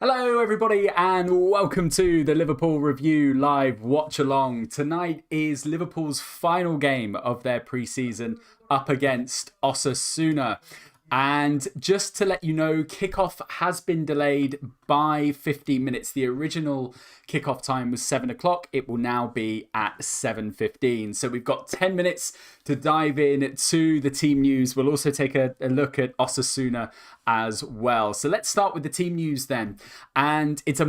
Hello, everybody, and welcome to the Liverpool Review Live Watch-Along. Tonight is Liverpool's final game of their pre-season up against Osasuna. And just to let you know, kickoff has been delayed by 15 minutes. The original kickoff time was 7 o'clock. It will now be at 7:15. So we've got 10 minutes to dive in to the team news. We'll also take a look at Osasuna as well. So let's start with the team news then. And it's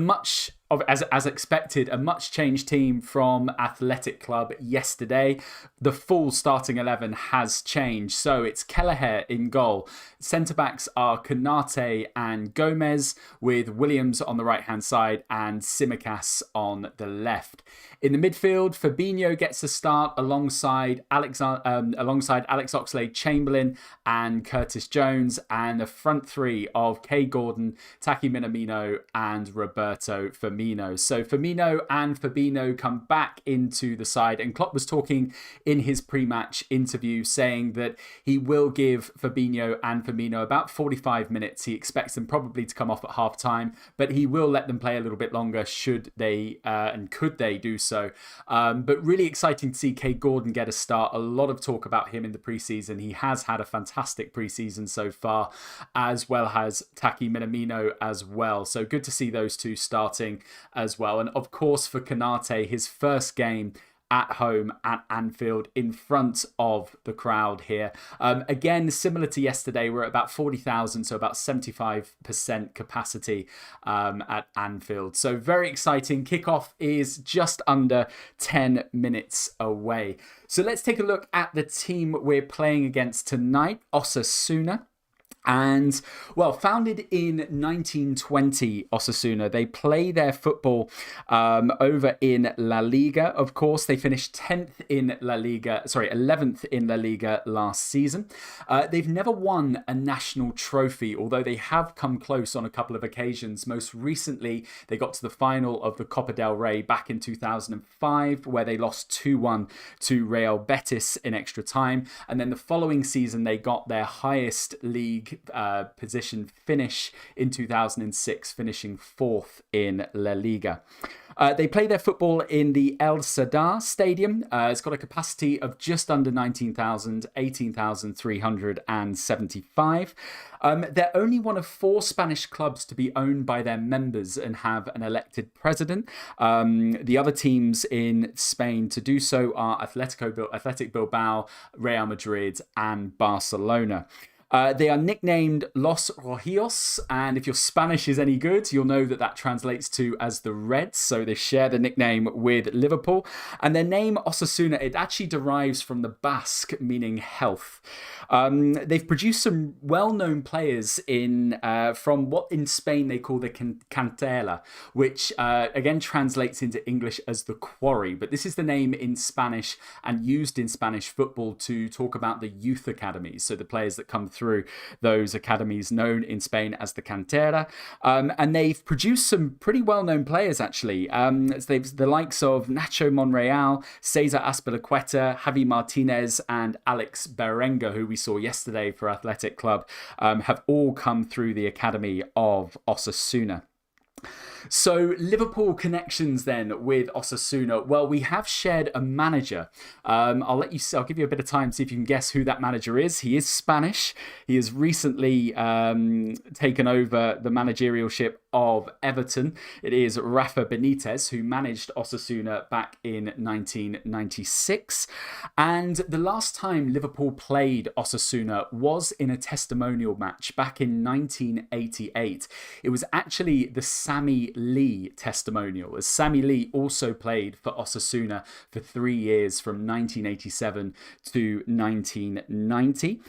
as expected, a much changed team from Athletic Club yesterday. The full starting 11 has changed. So it's Kelleher in goal. Centre-backs are Konate and Gomez, with Williams on the right-hand side and Tsimikas on the left. In the midfield, Fabinho gets a start alongside Alex Oxlade-Chamberlain and Curtis Jones, and the front three of Kay Gordon, Taki Minamino and Roberto Firmino. So Firmino and Fabinho come back into the side, and Klopp was talking in his pre-match interview saying that he will give Fabinho and Firmino about 45 minutes. He expects them probably to come off at half-time, but he will let them play a little bit longer should they and could they do so. But really exciting to see Kay Gordon get a start. A lot of talk about him in the pre-season. He has had a fantastic pre-season so far, as well as Taki Minamino as well. So good to see those two starting as well. And of course for Konate, his first game at home at Anfield in front of the crowd here. Again, similar to yesterday, we're at about 40,000, so about 75% capacity at Anfield. So very exciting. Kickoff is just under 10 minutes away. So let's take a look at the team we're playing against tonight, Osasuna. And, well, founded in 1920, Osasuna, they play their football over in La Liga. Of course, they finished 11th in La Liga last season. They've never won a national trophy, although they have come close on a couple of occasions. Most recently, they got to the final of the Copa del Rey back in 2005, where they lost 2-1 to Real Betis in extra time. And then the following season, they got their highest league position finish in 2006, finishing 4th in La Liga. They play their football in the El Sadar Stadium. It's got a capacity of just under 19,000, 18,375. They're only one of 4 Spanish clubs to be owned by their members and have an elected president. The other teams in Spain to do so are Athletic Bilbao, Real Madrid and Barcelona. They are nicknamed Los Rojillos, and if your Spanish is any good, you'll know that translates to as the Reds, so they share the nickname with Liverpool. And their name, Osasuna, it actually derives from the Basque, meaning health. They've produced some well-known players from what in Spain they call the cantera, which again translates into English as the quarry, but this is the name in Spanish and used in Spanish football to talk about the youth academies, so the players that come through those academies known in Spain as the cantera. And they've produced some pretty well-known players, actually. They've the likes of Nacho Monreal, Cesar Azpilicueta, Javi Martinez, and Alex Berenga, who we saw yesterday for Athletic Club, have all come through the academy of Osasuna. So Liverpool connections then with Osasuna. Well, we have shared a manager. I'll give you a bit of time to see if you can guess who that manager is. He is Spanish. He has recently taken over the managerialship of Everton. It is Rafa Benitez, who managed Osasuna back in 1996. And the last time Liverpool played Osasuna was in a testimonial match back in 1988. It was actually the Sammy Lee testimonial, as Sammy Lee also played for Osasuna for 3 years from 1987 to 1990.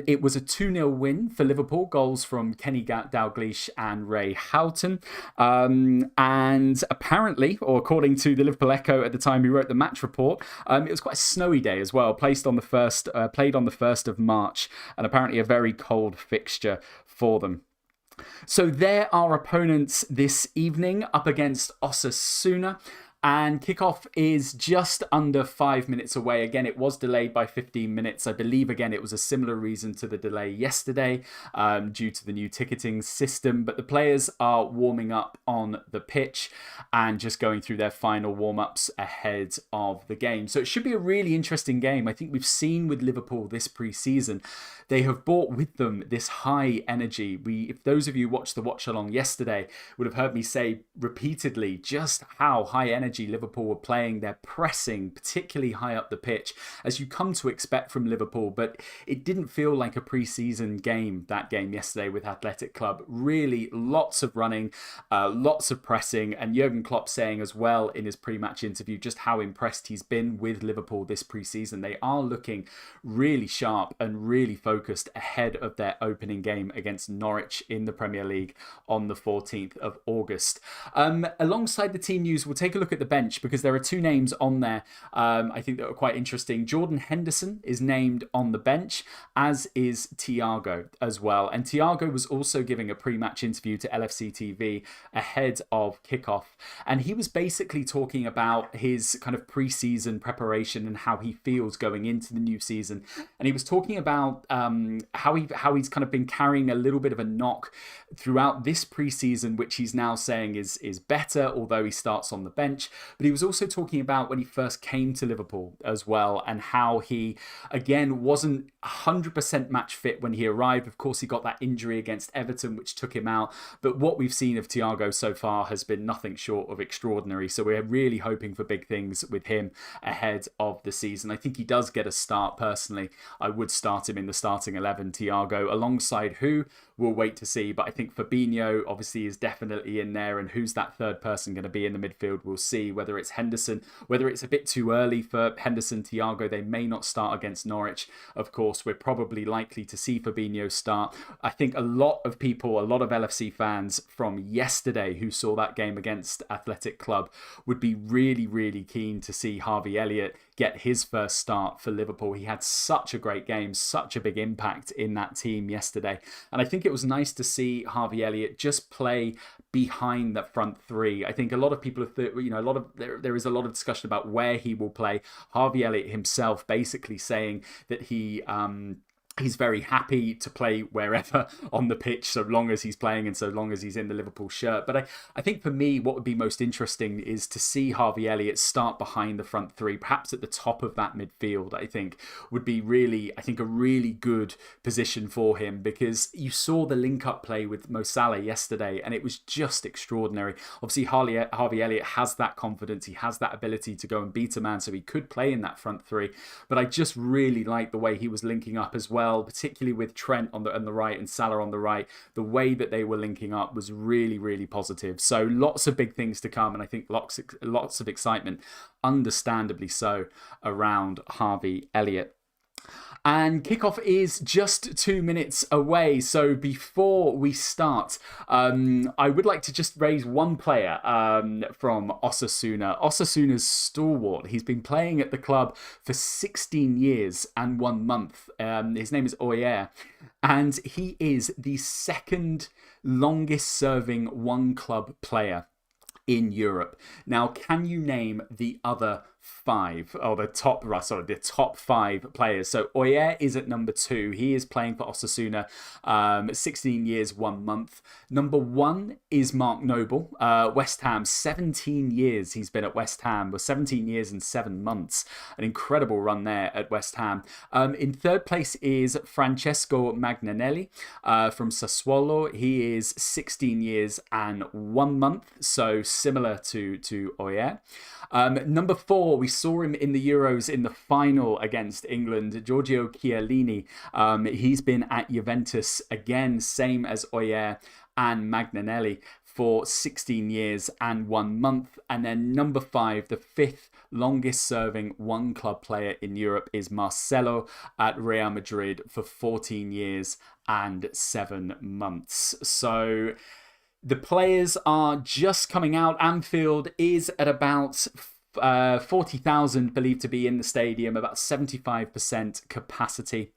It was a 2-0 win for Liverpool, goals from Kenny Dalglish and Ray Houghton. And apparently, or according to the Liverpool Echo at the time who wrote the match report, it was quite a snowy day as well, played on the 1st of March, and apparently a very cold fixture for them. So there are opponents this evening up against Osasuna. And kickoff is just under 5 minutes away. Again, it was delayed by 15 minutes. I believe, again, it was a similar reason to the delay yesterday due to the new ticketing system. But the players are warming up on the pitch and just going through their final warm-ups ahead of the game. So it should be a really interesting game. I think we've seen with Liverpool this pre-season, they have brought with them this high energy. If those of you watched the watch-along yesterday, would have heard me say repeatedly just how high energy Liverpool were playing. They're pressing particularly high up the pitch, as you come to expect from Liverpool, but it didn't feel like a pre-season game, that game yesterday with Athletic Club. Really lots of running, lots of pressing, and Jurgen Klopp saying as well in his pre-match interview just how impressed he's been with Liverpool this pre-season. They are looking really sharp and really focused ahead of their opening game against Norwich in the Premier League on the 14th of August. Alongside the team news, we'll take a look at the bench because there are two names on there I think that are quite interesting. Jordan Henderson is named on the bench, as is Thiago as well. And Thiago was also giving a pre-match interview to LFC TV ahead of kickoff. And he was basically talking about his kind of pre-season preparation and how he feels going into the new season. And he was talking about how he's kind of been carrying a little bit of a knock throughout this pre-season, which he's now saying is better, although he starts on the bench. But he was also talking about when he first came to Liverpool as well, and how he, again, wasn't 100% match fit when he arrived. Of course, he got that injury against Everton, which took him out. But what we've seen of Thiago so far has been nothing short of extraordinary. So we're really hoping for big things with him ahead of the season. I think he does get a start personally. I would start him in the starting 11, Thiago, alongside who? We'll wait to see. But I think Fabinho obviously is definitely in there. And who's that third person going to be in the midfield? We'll see. Whether it's Henderson, whether it's a bit too early for Henderson, Thiago, they may not start against Norwich. Of course, we're probably likely to see Fabinho start. I think a lot of people, a lot of LFC fans from yesterday who saw that game against Athletic Club would be really, really keen to see Harvey Elliott get his first start for Liverpool. He had such a great game, such a big impact in that team yesterday. And I think it was nice to see Harvey Elliott just play behind that front three. I think a lot of people have there is a lot of discussion about where he will play. Harvey Elliott himself basically saying that he's very happy to play wherever on the pitch, so long as he's playing and so long as he's in the Liverpool shirt. But I think for me, what would be most interesting is to see Harvey Elliott start behind the front three, perhaps at the top of that midfield. I think would be really, a really good position for him, because you saw the link-up play with Mo Salah yesterday, and it was just extraordinary. Obviously, Harvey Elliott has that confidence. He has that ability to go and beat a man, so he could play in that front three. But I just really like the way he was linking up as well, particularly with Trent on the right and Salah on the right. The way that they were linking up was really, really positive. So lots of big things to come, and I think lots of excitement, understandably so, around Harvey Elliott. And kickoff is just 2 minutes away. So before we start, I would like to just raise one player from Osasuna. Osasuna's stalwart. He's been playing at the club for 16 years and 1 month. His name is Oyer. And he is the second longest serving one club player in Europe. Now, can you name the other five, or the top five players? So Oyer is at number 2. He is playing for Osasuna, 16 years, 1 month. Number 1 is Mark Noble, West Ham, 17 years he's been at West Ham, 17 years and 7 months. An incredible run there at West Ham. In third place is Francesco Magnanelli from Sassuolo. He is 16 years and 1 month, so similar to Oyer. Number 4, we saw him in the Euros in the final against England, Giorgio Chiellini. He's been at Juventus again, same as Oyer and Magnanelli, for 16 years and 1 month. And then number 5, the 5th longest serving one club player in Europe, is Marcelo at Real Madrid for 14 years and 7 months. So the players are just coming out. Anfield is at about 40,000 believed to be in the stadium, about 75% capacity.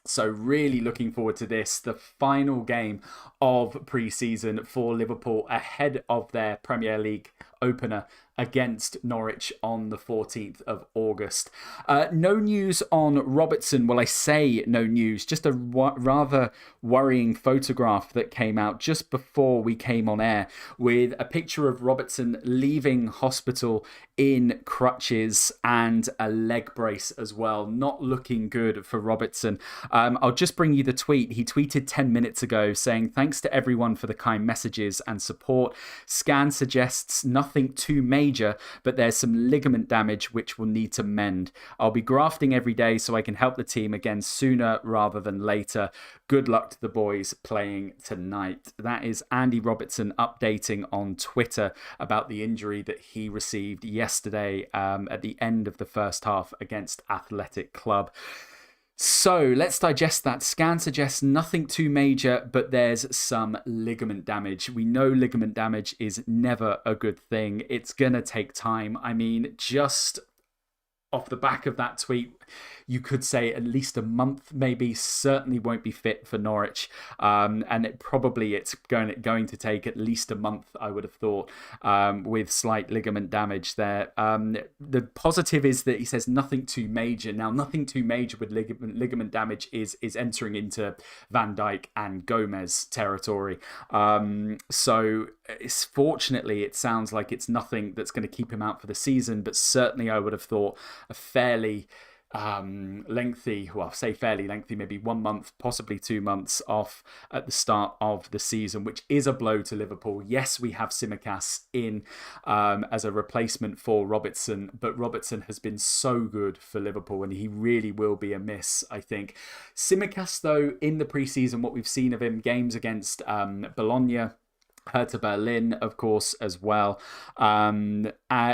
So really looking forward to this, the final game of pre-season for Liverpool ahead of their Premier League opener against Norwich on the 14th of August. No news on Robertson. Well, I say no news, just a rather worrying photograph that came out just before we came on air with a picture of Robertson leaving hospital in crutches and a leg brace as well. Not looking good for Robertson. I'll just bring you the tweet. He tweeted 10 minutes ago saying, "Thanks to everyone for the kind messages and support. Scan suggests nothing too major, but there's some ligament damage which will need to mend. I'll be grafting every day so I can help the team again sooner rather than later. Good luck to the boys playing tonight." That is Andy Robertson updating on Twitter about the injury that he received yesterday at the end of the first half against Athletic Club. So let's digest that. Scan suggests nothing too major, but there's some ligament damage. We know ligament damage is never a good thing. It's going to take time. I mean, just off the back of that tweet, you could say at least a month, maybe. Certainly won't be fit for Norwich, and it's going to take at least a month, I would have thought, with slight ligament damage there. The positive is that he says nothing too major. Now, nothing too major with ligament damage is entering into Van Dijk and Gomez territory. So fortunately, it sounds like it's nothing that's going to keep him out for the season, but certainly I would have thought a fairly lengthy, well, say fairly lengthy, maybe 1 month, possibly 2 months off at the start of the season, which is a blow to Liverpool. Yes, we have Tsimikas in as a replacement for Robertson, but Robertson has been so good for Liverpool and he really will be a miss, I think. Tsimikas, though, in the preseason, what we've seen of him, games against Bologna, Hertha Berlin, of course, as well.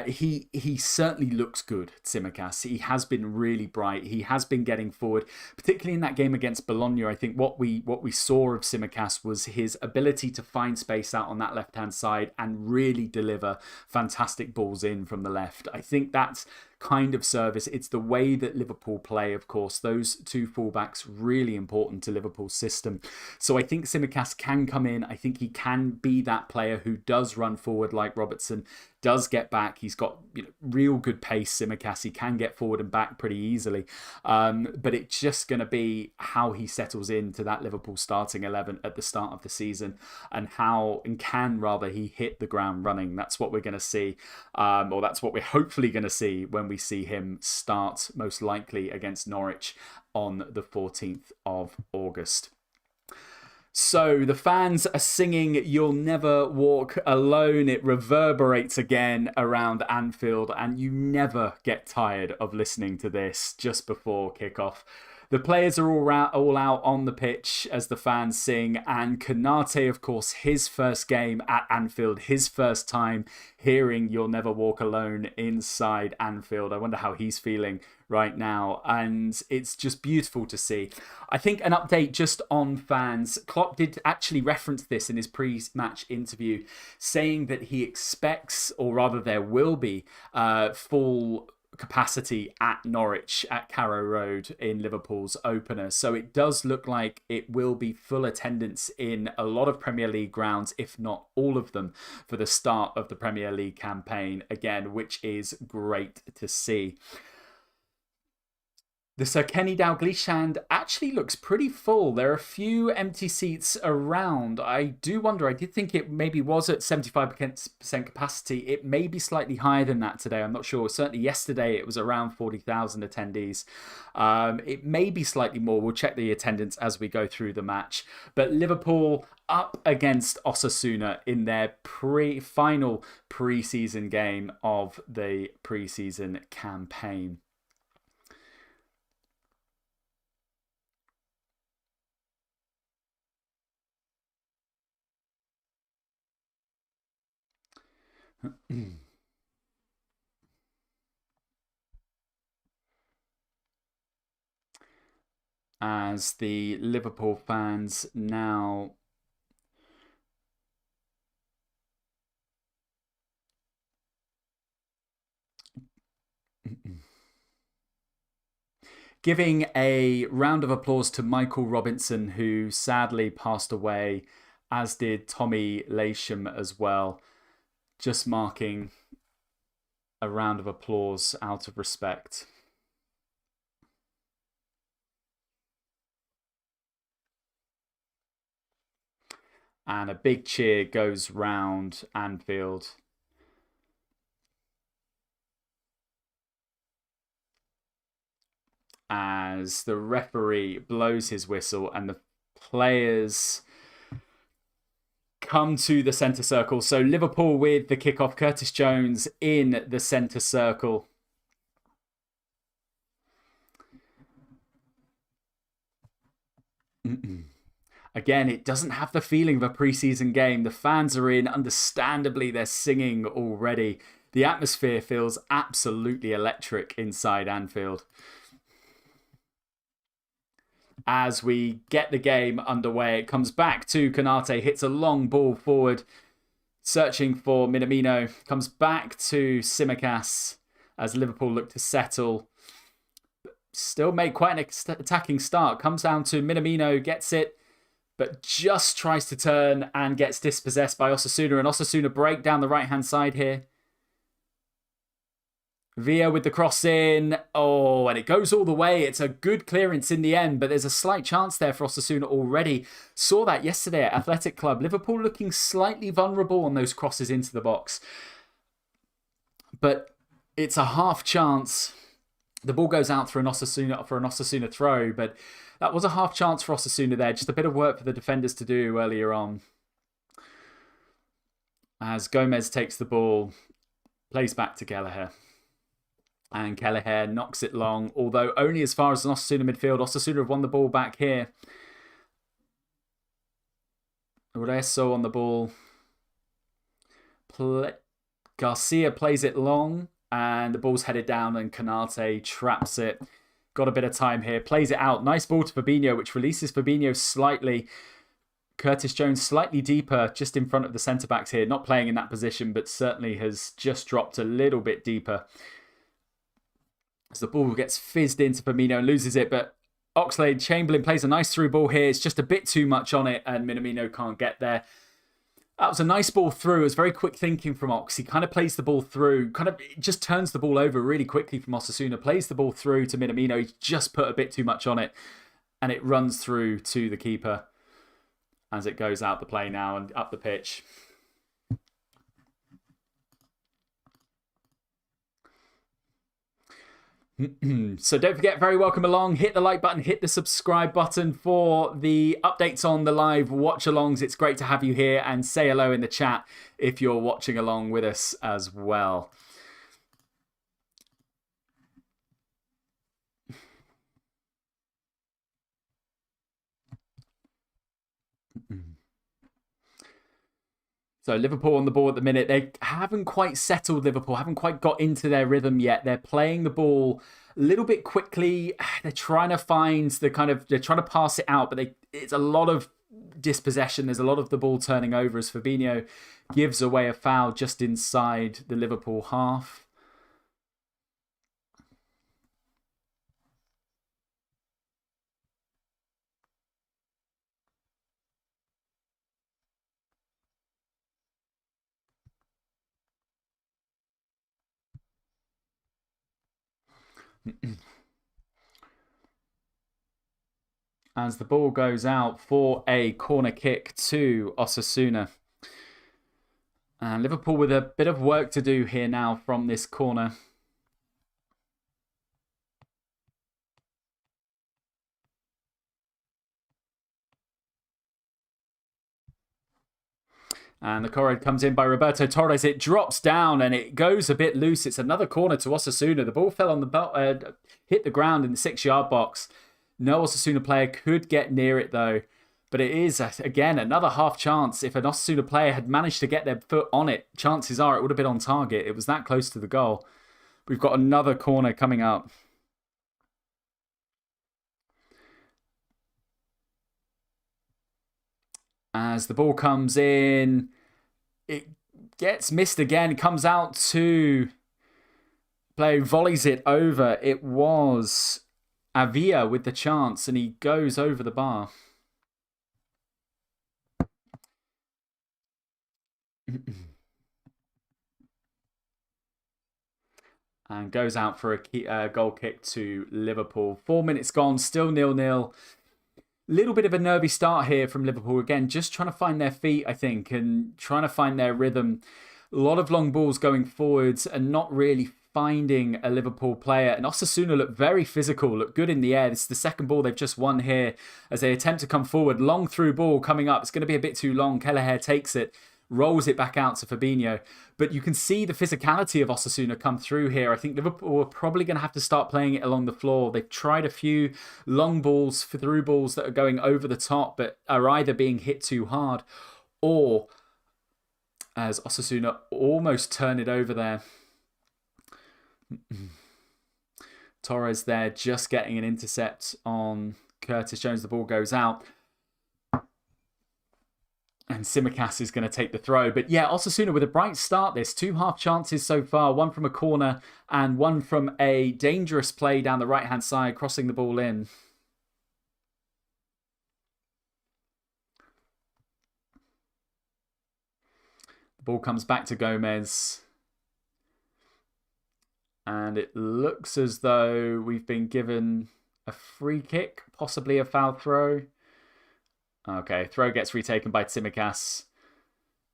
He certainly looks good, Tsimikas. He has been really bright. He has been getting forward, particularly in that game against Bologna. I think what we saw of Tsimikas was his ability to find space out on that left-hand side and really deliver fantastic balls in from the left. I think that's kind of service. It's the way that Liverpool play, of course. Those two fullbacks really important to Liverpool's system. So I think Tsimikas can come in. I think he can be that player who does run forward like Robertson, does get back. He's got real good pace, Tsimikas. He can get forward and back pretty easily. But it's just going to be how he settles into that Liverpool starting 11 at the start of the season and can he hit the ground running. That's what we're going to see, or that's what we're hopefully going to see when we see him start, most likely against Norwich on the 14th of August. So the fans are singing "You'll Never Walk Alone." It reverberates again around Anfield, and you never get tired of listening to this just before kickoff. The players are all out on the pitch as the fans sing, and Konate, of course, his first game at Anfield, his first time hearing "You'll Never Walk Alone" inside Anfield. I wonder how he's feeling right now, and it's just beautiful to see. I think an update just on fans. Klopp did actually reference this in his pre-match interview, saying that he expects, or rather there will be, full capacity at Norwich at Carrow Road in Liverpool's opener. So it does look like it will be full attendance in a lot of Premier League grounds, if not all of them, for the start of the Premier League campaign again, which is great to see. The Sir Kenny Dalglish stand actually looks pretty full. There are a few empty seats around. I do wonder, I did think it maybe was at 75% capacity. It may be slightly higher than that today. I'm not sure. Certainly yesterday it was around 40,000 attendees. It may be slightly more. We'll check the attendance as we go through the match. But Liverpool up against Osasuna in their final pre-season game of the pre-season campaign. As the Liverpool fans now giving a round of applause to Michael Robinson, who sadly passed away, as did Tommy Lasham as well. Just marking a round of applause out of respect. And a big cheer goes round Anfield. As the referee blows his whistle and the players come to the centre circle. So Liverpool with the kickoff, Curtis Jones in the centre circle. Again, it doesn't have the feeling of a preseason game. The fans are in. Understandably, they're singing already. The atmosphere feels absolutely electric inside Anfield. As we get the game underway, it comes back to Konate, hits a long ball forward, searching for Minamino. Comes back to Tsimikas as Liverpool look to settle. Still made quite an attacking start. Comes down to Minamino, gets it, but just tries to turn and gets dispossessed by Osasuna. And Osasuna break down the right-hand side here. Villa with the cross in. Oh, and it goes all the way. It's a good clearance in the end, but there's a slight chance there for Osasuna already. Saw that yesterday at Athletic Club. Liverpool looking slightly vulnerable on those crosses into the box. But it's a half chance. The ball goes out for an Osasuna throw, but that was a half chance for Osasuna there. Just a bit of work for the defenders to do earlier on. As Gomez takes the ball, plays back to Kelleher. And Kelleher knocks it long, although only as far as an Osasuna midfield. Osasuna have won the ball back here. Ureso on the ball. Garcia plays it long. And the ball's headed down and Konate traps it. Got a bit of time here. Plays it out. Nice ball to Fabinho, which releases Fabinho slightly. Curtis Jones slightly deeper, just in front of the centre-backs here. Not playing in that position, but certainly has just dropped a little bit deeper. As the ball gets fizzed into Firmino and loses it. But Oxlade-Chamberlain plays a nice through ball here. It's just a bit too much on it, and Minamino can't get there. That was a nice ball through. It was very quick thinking from Ox. He kind of plays the ball through. It just turns the ball over really quickly from Osasuna. Plays the ball through to Minamino. He's just put a bit too much on it. And it runs through to the keeper as it goes out the play now and up the pitch. So don't forget, very welcome along. Hit the like button, hit the subscribe button for the updates on the live watch-alongs. It's great to have you here, and say hello in the chat if you're watching along with us as well. So Liverpool on the ball at the minute. They haven't quite settled, Liverpool. Haven't quite got into their rhythm yet. They're playing the ball a little bit quickly. They're trying to find they're trying to pass it out, but it's a lot of dispossession. There's a lot of the ball turning over as Fabinho gives away a foul just inside the Liverpool half. As the ball goes out for a corner kick to Osasuna. And Liverpool with a bit of work to do here now from this corner. And the corner comes in by Roberto Torres. It drops down and it goes a bit loose. It's another corner to Osasuna. The ball fell on the hit the ground in the 6-yard box. No Osasuna player could get near it though. But it is, again, another half chance. If an Osasuna player had managed to get their foot on it, chances are it would have been on target. It was that close to the goal. We've got another corner coming up. As the ball comes in, it gets missed again. It comes out to play, volleys it over. It was Avia with the chance, and he goes over the bar. and goes out for a goal kick to Liverpool. 4 minutes gone, still 0-0. Little bit of a nervy start here from Liverpool again, just trying to find their feet, I think, and trying to find their rhythm. A lot of long balls going forwards and not really finding a Liverpool player. And Osasuna look very physical, look good in the air. This is the second ball they've just won here as they attempt to come forward. Long through ball coming up. It's going to be a bit too long. Kelleher takes it, rolls it back out to Fabinho. But you can see the physicality of Osasuna come through here. I think Liverpool are probably going to have to start playing it along the floor. They've tried a few long balls, through balls that are going over the top, but are either being hit too hard or, as Osasuna almost turn it over there, Torres there just getting an intercept on Curtis Jones. The ball goes out. And Tsimikas is going to take the throw. But yeah, Osasuna with a bright start this. 2 half chances so far. One from a corner and one from a dangerous play down the right-hand side, crossing the ball in. The ball comes back to Gomez. And it looks as though we've been given a free kick, possibly a foul throw. Okay, throw gets retaken by Tsimikas.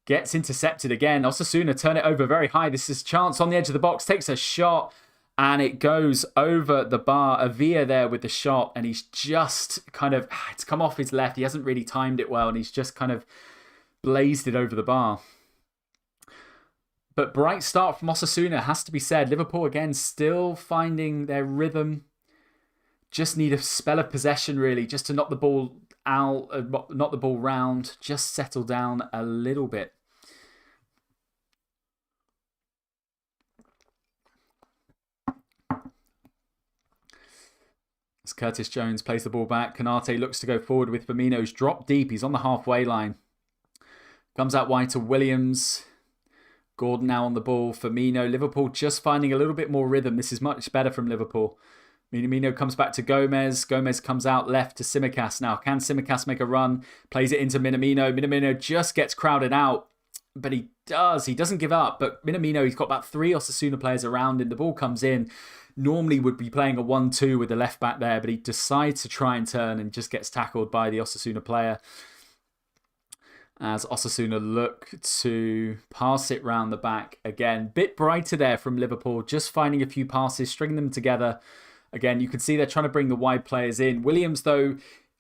Gets intercepted again. Osasuna turn it over very high. This is chance on the edge of the box. Takes a shot. And it goes over the bar. Avia there with the shot. And he's just kind of... It's come off his left. He hasn't really timed it well. And he's just kind of blazed it over the bar. But bright start from Osasuna, has to be said. Liverpool, again, still finding their rhythm. Just need a spell of possession, really, just to knock the ball out, knock the ball round, just settle down a little bit. As Curtis Jones plays the ball back, Konate looks to go forward with Firmino's drop deep. He's on the halfway line. Comes out wide to Williams. Gordon now on the ball. Firmino. Liverpool just finding a little bit more rhythm. This is much better from Liverpool. Minamino comes back to Gomez. Gomez comes out left to Tsimikas. Now, can Tsimikas make a run? Plays it into Minamino. Minamino just gets crowded out. But he does. He doesn't give up. But Minamino, he's got about 3 Osasuna players around him. The ball comes in. Normally would be playing a 1-2 with the left back there. But he decides to try and turn and just gets tackled by the Osasuna player. As Osasuna look to pass it round the back again. Bit brighter there from Liverpool. Just finding a few passes, stringing them together. Again, you can see they're trying to bring the wide players in. Williams, though,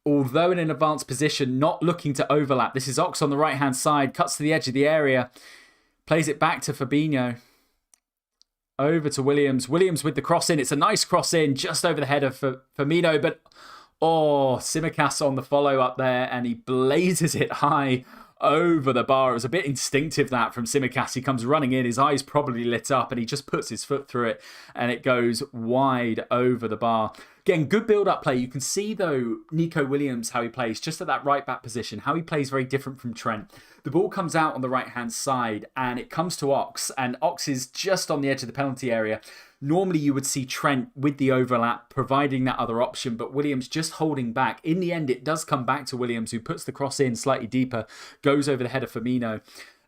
although in an advanced position, not looking to overlap. This is Ox on the right-hand side. Cuts to the edge of the area. Plays it back to Fabinho. Over to Williams. Williams with the cross in. It's a nice cross in just over the head of Firmino. But, Tsimikas on the follow-up there. And he blazes it high over the bar. It was a bit instinctive, that, from Tsimikas. He comes running in, his eyes probably lit up, and he just puts his foot through it, and it goes wide over the bar. Again, good build-up play. You can see, though, Nico Williams, how he plays, just at that right-back position, how he plays very different from Trent. The ball comes out on the right-hand side, and it comes to Ox, and Ox is just on the edge of the penalty area. Normally, you would see Trent with the overlap, providing that other option, but Williams just holding back. In the end, it does come back to Williams, who puts the cross in slightly deeper, goes over the head of Firmino,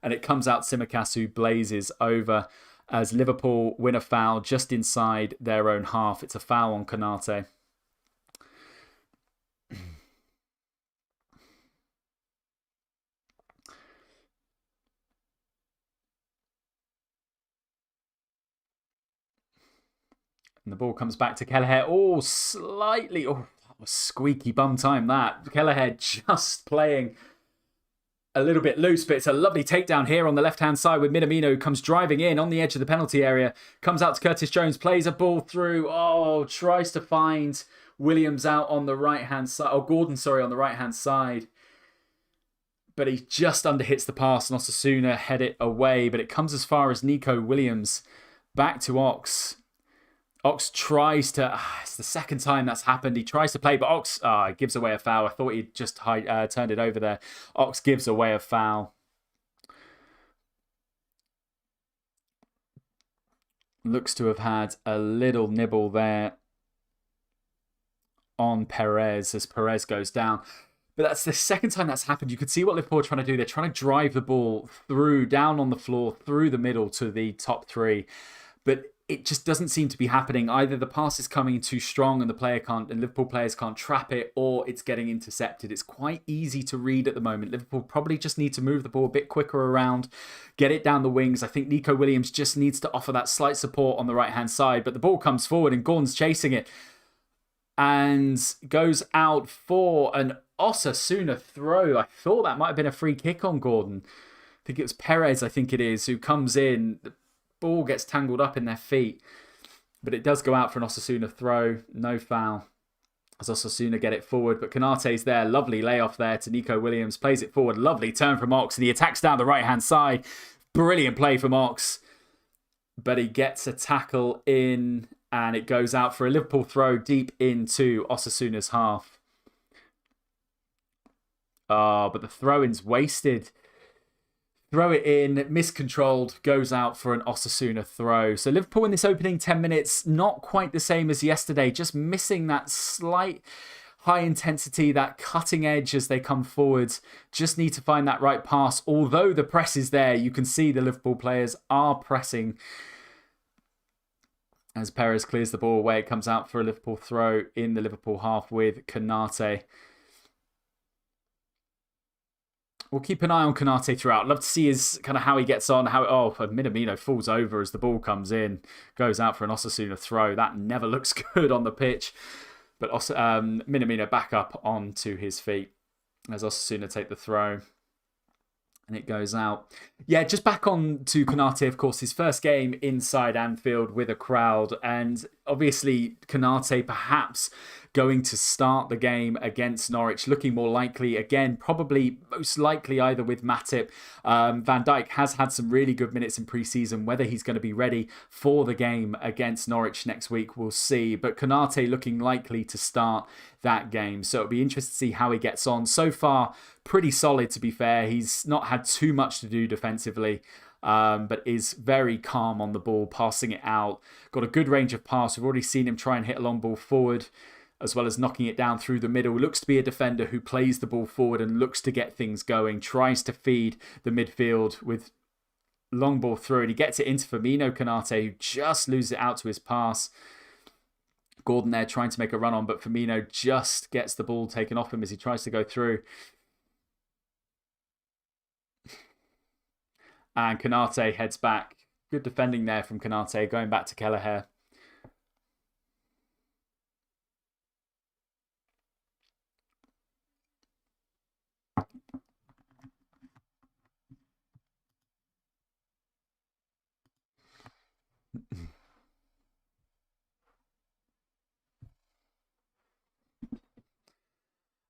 and it comes out Tsimikas, who blazes over as Liverpool win a foul just inside their own half. It's a foul on Konate. And the ball comes back to Kelleher. Slightly. That was squeaky bum time, that. Kelleher just playing a little bit loose, but it's a lovely takedown here on the left-hand side with Minamino, comes driving in on the edge of the penalty area. Comes out to Curtis Jones, plays a ball through. Tries to find Williams out on the right-hand side. Gordon, on the right-hand side. But he just underhits the pass, and Osasuna head it away. But it comes as far as Nico Williams. Back to Ox. Ox tries to... it's the second time that's happened. He tries to play, but Ox gives away a foul. I thought he'd just turned it over there. Ox gives away a foul. Looks to have had a little nibble there on Perez as Perez goes down. But that's the second time that's happened. You can see what Liverpool are trying to do. They're trying to drive the ball through, down on the floor, through the middle to the top 3. But it just doesn't seem to be happening. Either the pass is coming in too strong and and Liverpool players can't trap it, or it's getting intercepted. It's quite easy to read at the moment. Liverpool probably just need to move the ball a bit quicker around, get it down the wings. I think Nico Williams just needs to offer that slight support on the right-hand side, but the ball comes forward and Gordon's chasing it and goes out for an Osasuna throw. I thought that might have been a free kick on Gordon. I think it was Perez, who comes in. The ball gets tangled up in their feet, but it does go out for an Osasuna throw. No foul as Osasuna get it forward, but Konate's there. Lovely layoff there to Nico Williams. Plays it forward. Lovely turn from Ox, and he attacks down the right-hand side. Brilliant play from Ox, but he gets a tackle in, and it goes out for a Liverpool throw deep into Osasuna's half. Oh, but the throw-in's wasted. Throw it in, miscontrolled, goes out for an Osasuna throw. So Liverpool in this opening 10 minutes, not quite the same as yesterday, just missing that slight high intensity, that cutting edge as they come forward. Just need to find that right pass. Although the press is there, you can see the Liverpool players are pressing. As Perez clears the ball away, it comes out for a Liverpool throw in the Liverpool half with Konate. We'll keep an eye on Konate throughout. Love to see how he gets on. Minamino falls over as the ball comes in. Goes out for an Osasuna throw. That never looks good on the pitch. But Minamino back up onto his feet as Osasuna take the throw. And it goes out. Yeah, just back on to Konate, of course, his first game inside Anfield with a crowd. And obviously, Konate perhaps going to start the game against Norwich, looking more likely, again, probably most likely either with Matip. Van Dijk has had some really good minutes in pre-season. Whether he's going to be ready for the game against Norwich next week, we'll see. But Konate looking likely to start that game. So it'll be interesting to see how he gets on. So far, pretty solid, to be fair. He's not had too much to do defensively, but is very calm on the ball, passing it out. Got a good range of pass. We've already seen him try and hit a long ball forward, as well as knocking it down through the middle. Looks to be a defender who plays the ball forward and looks to get things going. Tries to feed the midfield with long ball through, and he gets it into Firmino Konate, who just loses it out to his pass. Gordon there trying to make a run on, but Firmino just gets the ball taken off him as he tries to go through. And Konate heads back. Good defending there from Konate, going back to Kelleher.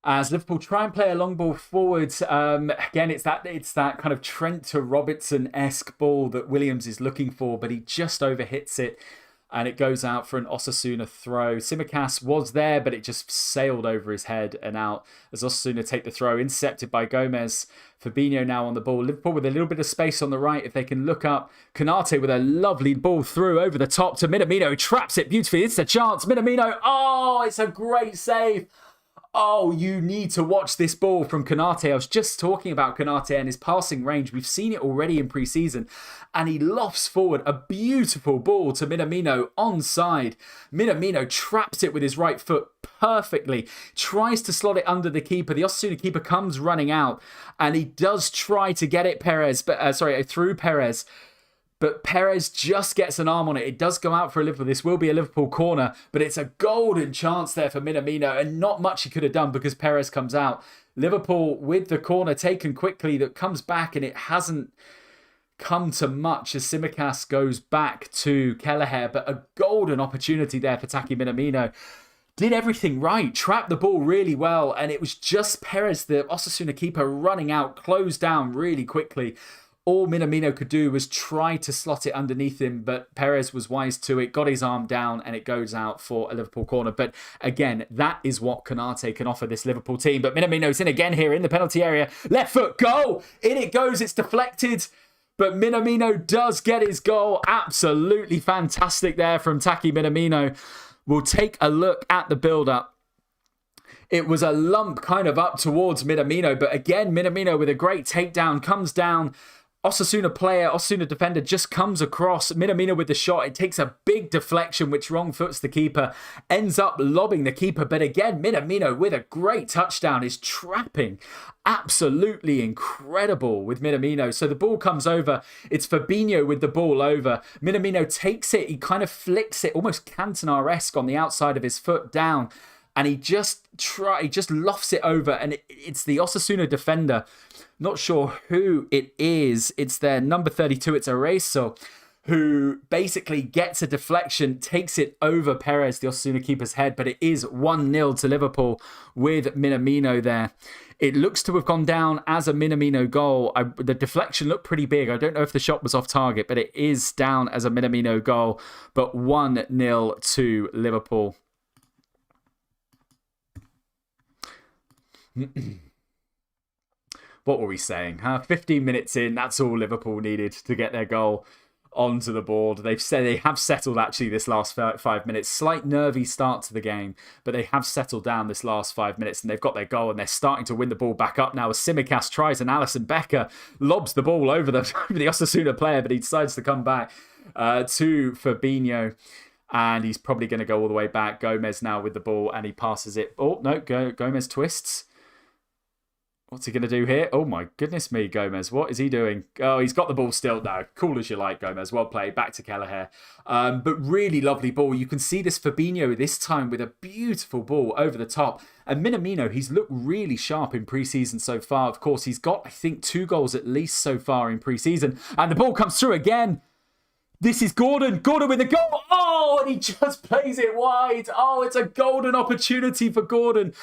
As Liverpool try and play a long ball forward, again, it's that kind of Trent to Robertson-esque ball that Williams is looking for, but he just overhits it, and it goes out for an Osasuna throw. Tsimikas was there, but it just sailed over his head and out as Osasuna take the throw, intercepted by Gomez. Fabinho now on the ball. Liverpool with a little bit of space on the right if they can look up. Konate with a lovely ball through over the top to Minamino, traps it beautifully. It's a chance. Minamino, it's a great save. Oh, you need to watch this ball from Konate. I was just talking about Konate and his passing range. We've seen it already in pre-season. And he lofts forward a beautiful ball to Minamino onside. Minamino traps it with his right foot perfectly. Tries to slot it under the keeper. The Osasuna keeper comes running out. And he does try to get it through Perez. But Perez just gets an arm on it. It does go out for a Liverpool. This will be a Liverpool corner, but it's a golden chance there for Minamino, and not much he could have done because Perez comes out. Liverpool with the corner taken quickly that comes back, and it hasn't come to much as Tsimikas goes back to Kelleher, but a golden opportunity there for Taki Minamino. Did everything right, trapped the ball really well, and it was just Perez, the Osasuna keeper, running out, closed down really quickly. All Minamino could do was try to slot it underneath him, but Perez was wise to it, got his arm down, and it goes out for a Liverpool corner. But again, that is what Konate can offer this Liverpool team. But Minamino's in again here in the penalty area. Left foot, goal! In it goes, it's deflected. But Minamino does get his goal. Absolutely fantastic there from Taki Minamino. We'll take a look at the build-up. It was a lump kind of up towards Minamino, but again, Minamino with a great takedown comes down Osasuna defender just comes across. Minamino with the shot. It takes a big deflection, which wrong foots the keeper. Ends up lobbing the keeper. But again, Minamino with a great touchdown is trapping. Absolutely incredible with Minamino. So the ball comes over. It's Fabinho with the ball over. Minamino takes it. He kind of flicks it, almost Cantona-esque on the outside of his foot down. And he just lofts it over. And it's the Osasuna defender. Not sure who it is. It's their number 32. It's Arezzo, who basically gets a deflection, takes it over Perez, the Osasuna keeper's head. But it is 1-0 to Liverpool with Minamino there. It looks to have gone down as a Minamino goal. The deflection looked pretty big. I don't know if the shot was off target, but it is down as a Minamino goal. But 1-0 to Liverpool. What were we saying? 15 minutes in, that's all Liverpool needed to get their goal onto the board. They've said they have settled actually this last 5 minutes. Slight nervy start to the game, but they have settled down this last 5 minutes and they've got their goal and they're starting to win the ball back up now as Tsimikas tries and Alisson Becker lobs the ball over the Osasuna player, but he decides to come back to Fabinho. And he's probably going to go all the way back. Gomez now with the ball and he passes it. Oh, no, Gomez twists. What's he going to do here? Oh, my goodness me, Gomez. What is he doing? Oh, he's got the ball still. No, cool as you like, Gomez. Well played. Back to Kelleher. But really lovely ball. You can see this Fabinho this time with a beautiful ball over the top. And Minamino, he's looked really sharp in pre-season so far. Of course, he's got, I think, 2 goals at least so far in pre-season. And the ball comes through again. This is Gordon. Gordon with the goal. Oh, and he just plays it wide. Oh, it's a golden opportunity for Gordon.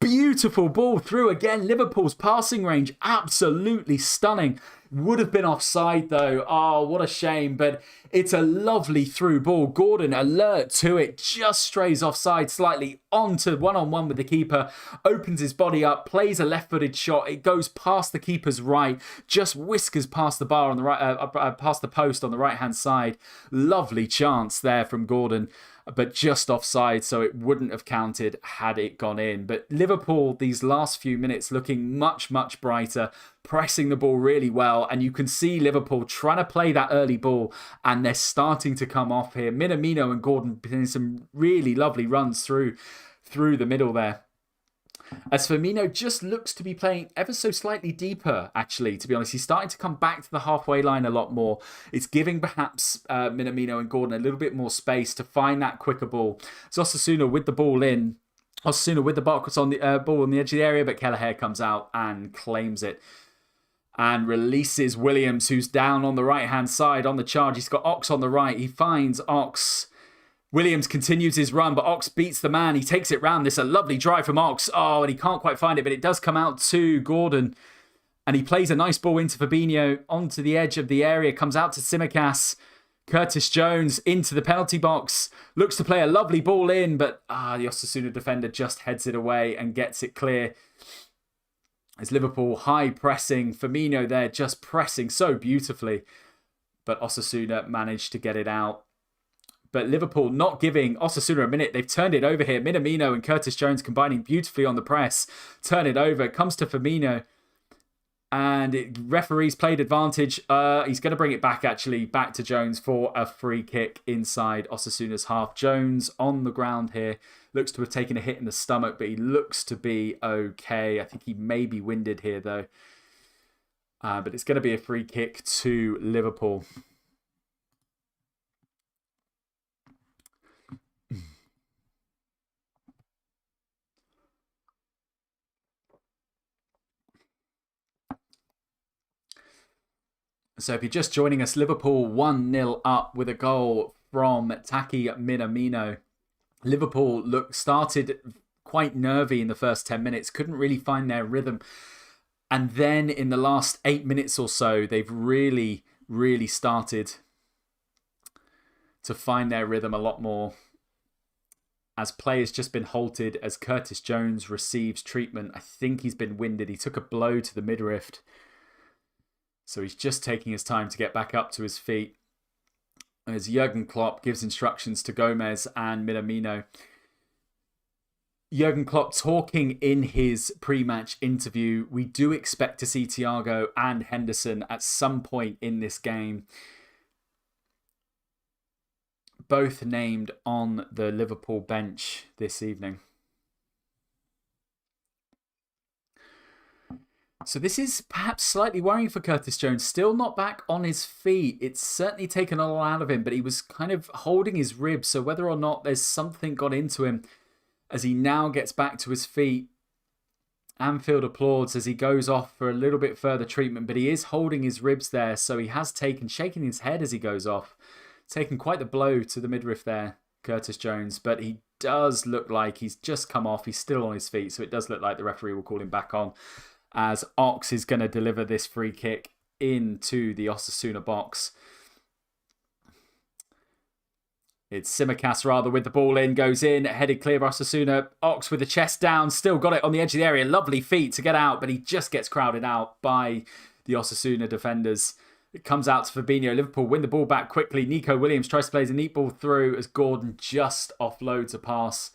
Beautiful ball through again. Liverpool's passing range, absolutely stunning. Would have been offside though. Oh, what a shame. But it's a lovely through ball. Gordon alert to it. Just strays offside slightly onto one-on-one with the keeper. Opens his body up. Plays a left-footed shot. It goes past the keeper's right. Just whiskers past the bar on the right, past the post on the right-hand side. Lovely chance there from Gordon. But just offside, so it wouldn't have counted had it gone in. But Liverpool, these last few minutes, looking much, much brighter, pressing the ball really well. And you can see Liverpool trying to play that early ball, and they're starting to come off here. Minamino and Gordon doing some really lovely runs through the middle there. As Firmino just looks to be playing ever so slightly deeper, actually, to be honest. He's starting to come back to the halfway line a lot more. It's giving perhaps Minamino and Gordon a little bit more space to find that quicker ball. So Osasuna with the ball in. Osasuna with the box on the ball on the edge of the area, but Kelleher comes out and claims it. And releases Williams, who's down on the right-hand side on the charge. He's got Ox on the right. He finds Ox. Williams continues his run, but Ox beats the man. He takes it round. This is a lovely drive from Ox. Oh, and he can't quite find it, but it does come out to Gordon. And he plays a nice ball into Fabinho onto the edge of the area. Comes out to Tsimikas. Curtis Jones into the penalty box. Looks to play a lovely ball in, but the Osasuna defender just heads it away and gets it clear. As Liverpool high pressing. Firmino there just pressing so beautifully. But Osasuna managed to get it out. But Liverpool not giving Osasuna a minute. They've turned it over here. Minamino and Curtis Jones combining beautifully on the press. Turn it over. It comes to Firmino. And referees played advantage. He's going to bring it back, actually, back to Jones for a free kick inside Osasuna's half. Jones on the ground here. Looks to have taken a hit in the stomach, but he looks to be okay. I think he may be winded here, though. But it's going to be a free kick to Liverpool. So if you're just joining us, Liverpool 1-0 up with a goal from Taki Minamino. Liverpool started quite nervy in the first 10 minutes, couldn't really find their rhythm. And then in the last 8 minutes or so, they've really, really started to find their rhythm a lot more. As play has just been halted as Curtis Jones receives treatment. I think he's been winded. He took a blow to the midriff. So he's just taking his time to get back up to his feet. As Jurgen Klopp gives instructions to Gomez and Minamino. Jurgen Klopp talking in his pre-match interview. We do expect to see Thiago and Henderson at some point in this game. Both named on the Liverpool bench this evening. So this is perhaps slightly worrying for Curtis Jones. Still not back on his feet. It's certainly taken a lot out of him, but he was kind of holding his ribs. So whether or not there's something got into him as he now gets back to his feet, Anfield applauds as he goes off for a little bit further treatment, but he is holding his ribs there. So he has shaking his head as he goes off. Taken quite the blow to the midriff there, Curtis Jones, but he does look like he's just come off. He's still on his feet, so it does look like the referee will call him back on, as Ox is going to deliver this free kick into the Osasuna box. It's Tsimikas rather with the ball in, goes in, headed clear of Osasuna. Ox with the chest down, still got it on the edge of the area. Lovely feet to get out, but he just gets crowded out by the Osasuna defenders. It comes out to Fabinho. Liverpool win the ball back quickly. Nico Williams tries to play a neat ball through as Gordon just offloads a pass.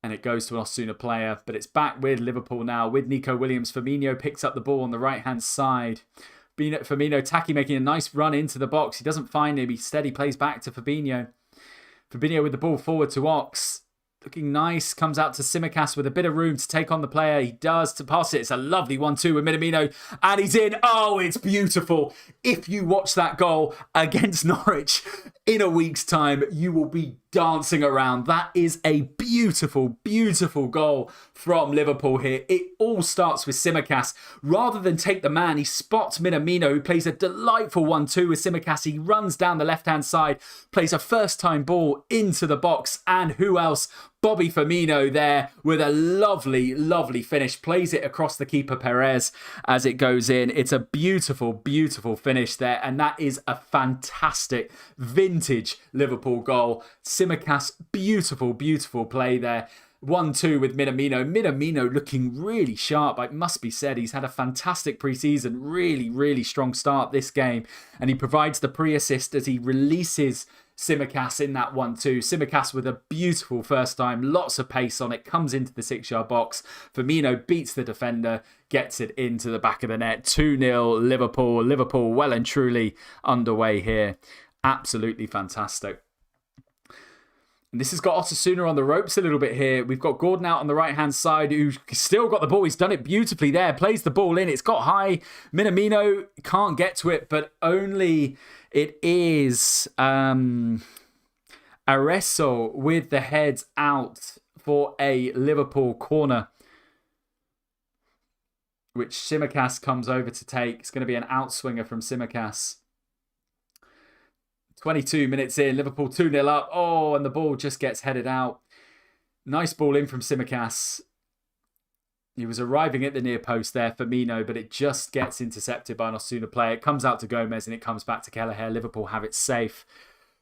And it goes to an Osasuna player. But it's back with Liverpool now with Nico Williams. Firmino picks up the ball on the right-hand side. Firmino, Taki making a nice run into the box. He doesn't find him. He steady plays back to Fabinho. Fabinho with the ball forward to Ox. Looking nice. Comes out to Tsimikas with a bit of room to take on the player. He does to pass it. It's a lovely 1-2 with Minamino. And he's in. Oh, it's beautiful. If you watch that goal against Norwich in a week's time, you will be dancing around. That is a beautiful, beautiful goal from Liverpool here. It all starts with Tsimikas. Rather than take the man, he spots Minamino, who plays a delightful 1-2 with Tsimikas. He runs down the left-hand side, plays a first-time ball into the box. And who else? Bobby Firmino there with a lovely, lovely finish. Plays it across the keeper, Perez, as it goes in. It's a beautiful, beautiful finish there. And that is a fantastic vintage Liverpool goal. Tsimikas, beautiful, beautiful play there. 1-2 with Minamino. Minamino looking really sharp, it must be said. He's had a fantastic pre-season, really, really strong start this game. And he provides the pre-assist as he releases Tsimikas in that 1-2. Tsimikas with a beautiful first time, lots of pace on it, comes into the 6-yard box. Firmino beats the defender, gets it into the back of the net. 2-0 Liverpool. Liverpool well and truly underway here. Absolutely fantastic. And this has got Osasuna on the ropes a little bit here. We've got Gordon out on the right-hand side, who's still got the ball. He's done it beautifully there. Plays the ball in. It's got high. Minamino can't get to it, but only it is Areso with the heads out for a Liverpool corner, which Tsimikas comes over to take. It's going to be an outswinger from Tsimikas. 22 minutes in, Liverpool 2-0 up. Oh, and the ball just gets headed out. Nice ball in from Tsimikas. He was arriving at the near post there, Firmino, but it just gets intercepted by an Osasuna player. It comes out to Gomez and it comes back to Kelleher. Liverpool have it safe.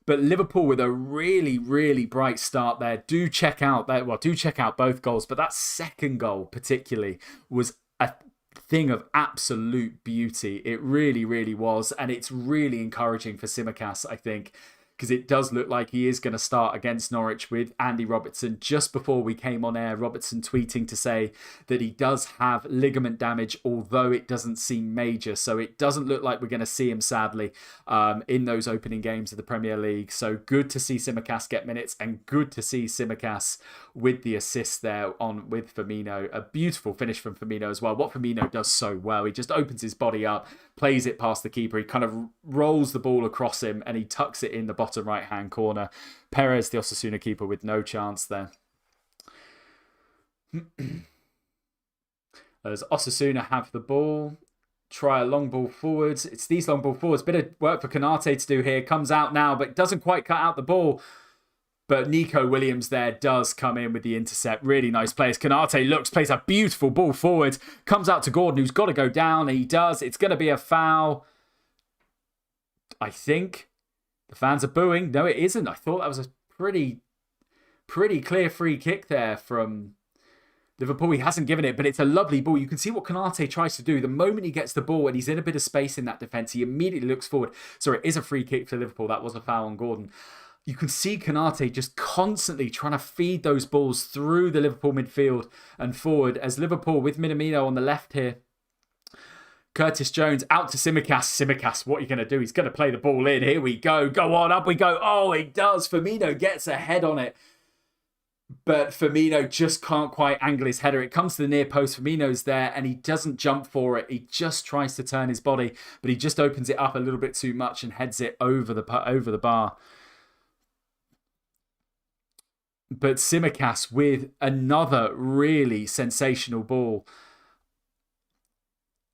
But Liverpool with a really, really bright start there. Do check out both goals, but that second goal particularly was a thing of absolute beauty. It really, really was. And it's really encouraging for Tsimikas, I think, because it does look like he is going to start against Norwich with Andy Robertson. Just before we came on air, Robertson tweeting to say that he does have ligament damage, although it doesn't seem major. So it doesn't look like we're going to see him, sadly, in those opening games of the Premier League. So good to see Tsimikas get minutes, and good to see Tsimikas with the assist there on with Firmino. A beautiful finish from Firmino as well. What Firmino does so well, he just opens his body up, plays it past the keeper. He kind of rolls the ball across him and he tucks it in the bottom right-hand corner. Perez, the Osasuna keeper, with no chance there. As Osasuna have the ball, try a long ball forwards. It's these long ball forwards. Bit of work for Konate to do here. Comes out now, but doesn't quite cut out the ball. But Nico Williams there does come in with the intercept. Really nice plays. Konate plays a beautiful ball forward. Comes out to Gordon, who's got to go down. And he does. It's going to be a foul, I think. The fans are booing. No, it isn't. I thought that was a pretty clear free kick there from Liverpool. He hasn't given it, but it's a lovely ball. You can see what Konate tries to do. The moment he gets the ball and he's in a bit of space in that defence, he immediately looks forward. So it is a free kick for Liverpool. That was a foul on Gordon. you can see Konate just constantly trying to feed those balls through the Liverpool midfield and forward, as Liverpool with Minamino on the left here. Curtis Jones out to Tsimikas. Tsimikas, what are you going to do? He's going to play the ball in. Here we go. Go on, up we go. Oh, it does. Firmino gets a head on it. But Firmino just can't quite angle his header. It comes to the near post. Firmino's there and he doesn't jump for it. He just tries to turn his body, but he just opens it up a little bit too much and heads it over the bar. But Tsimikas with another really sensational ball.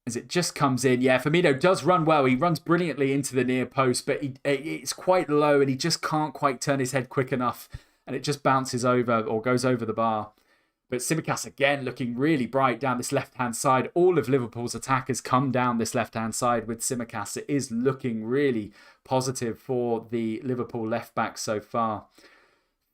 As it just comes in. Yeah, Firmino does run well. He runs brilliantly into the near post, but it's quite low and he just can't quite turn his head quick enough. And it just bounces over or goes over the bar. But Tsimikas again looking really bright down this left-hand side. All of Liverpool's attack has come down this left-hand side with Tsimikas. It is looking really positive for the Liverpool left-back so far.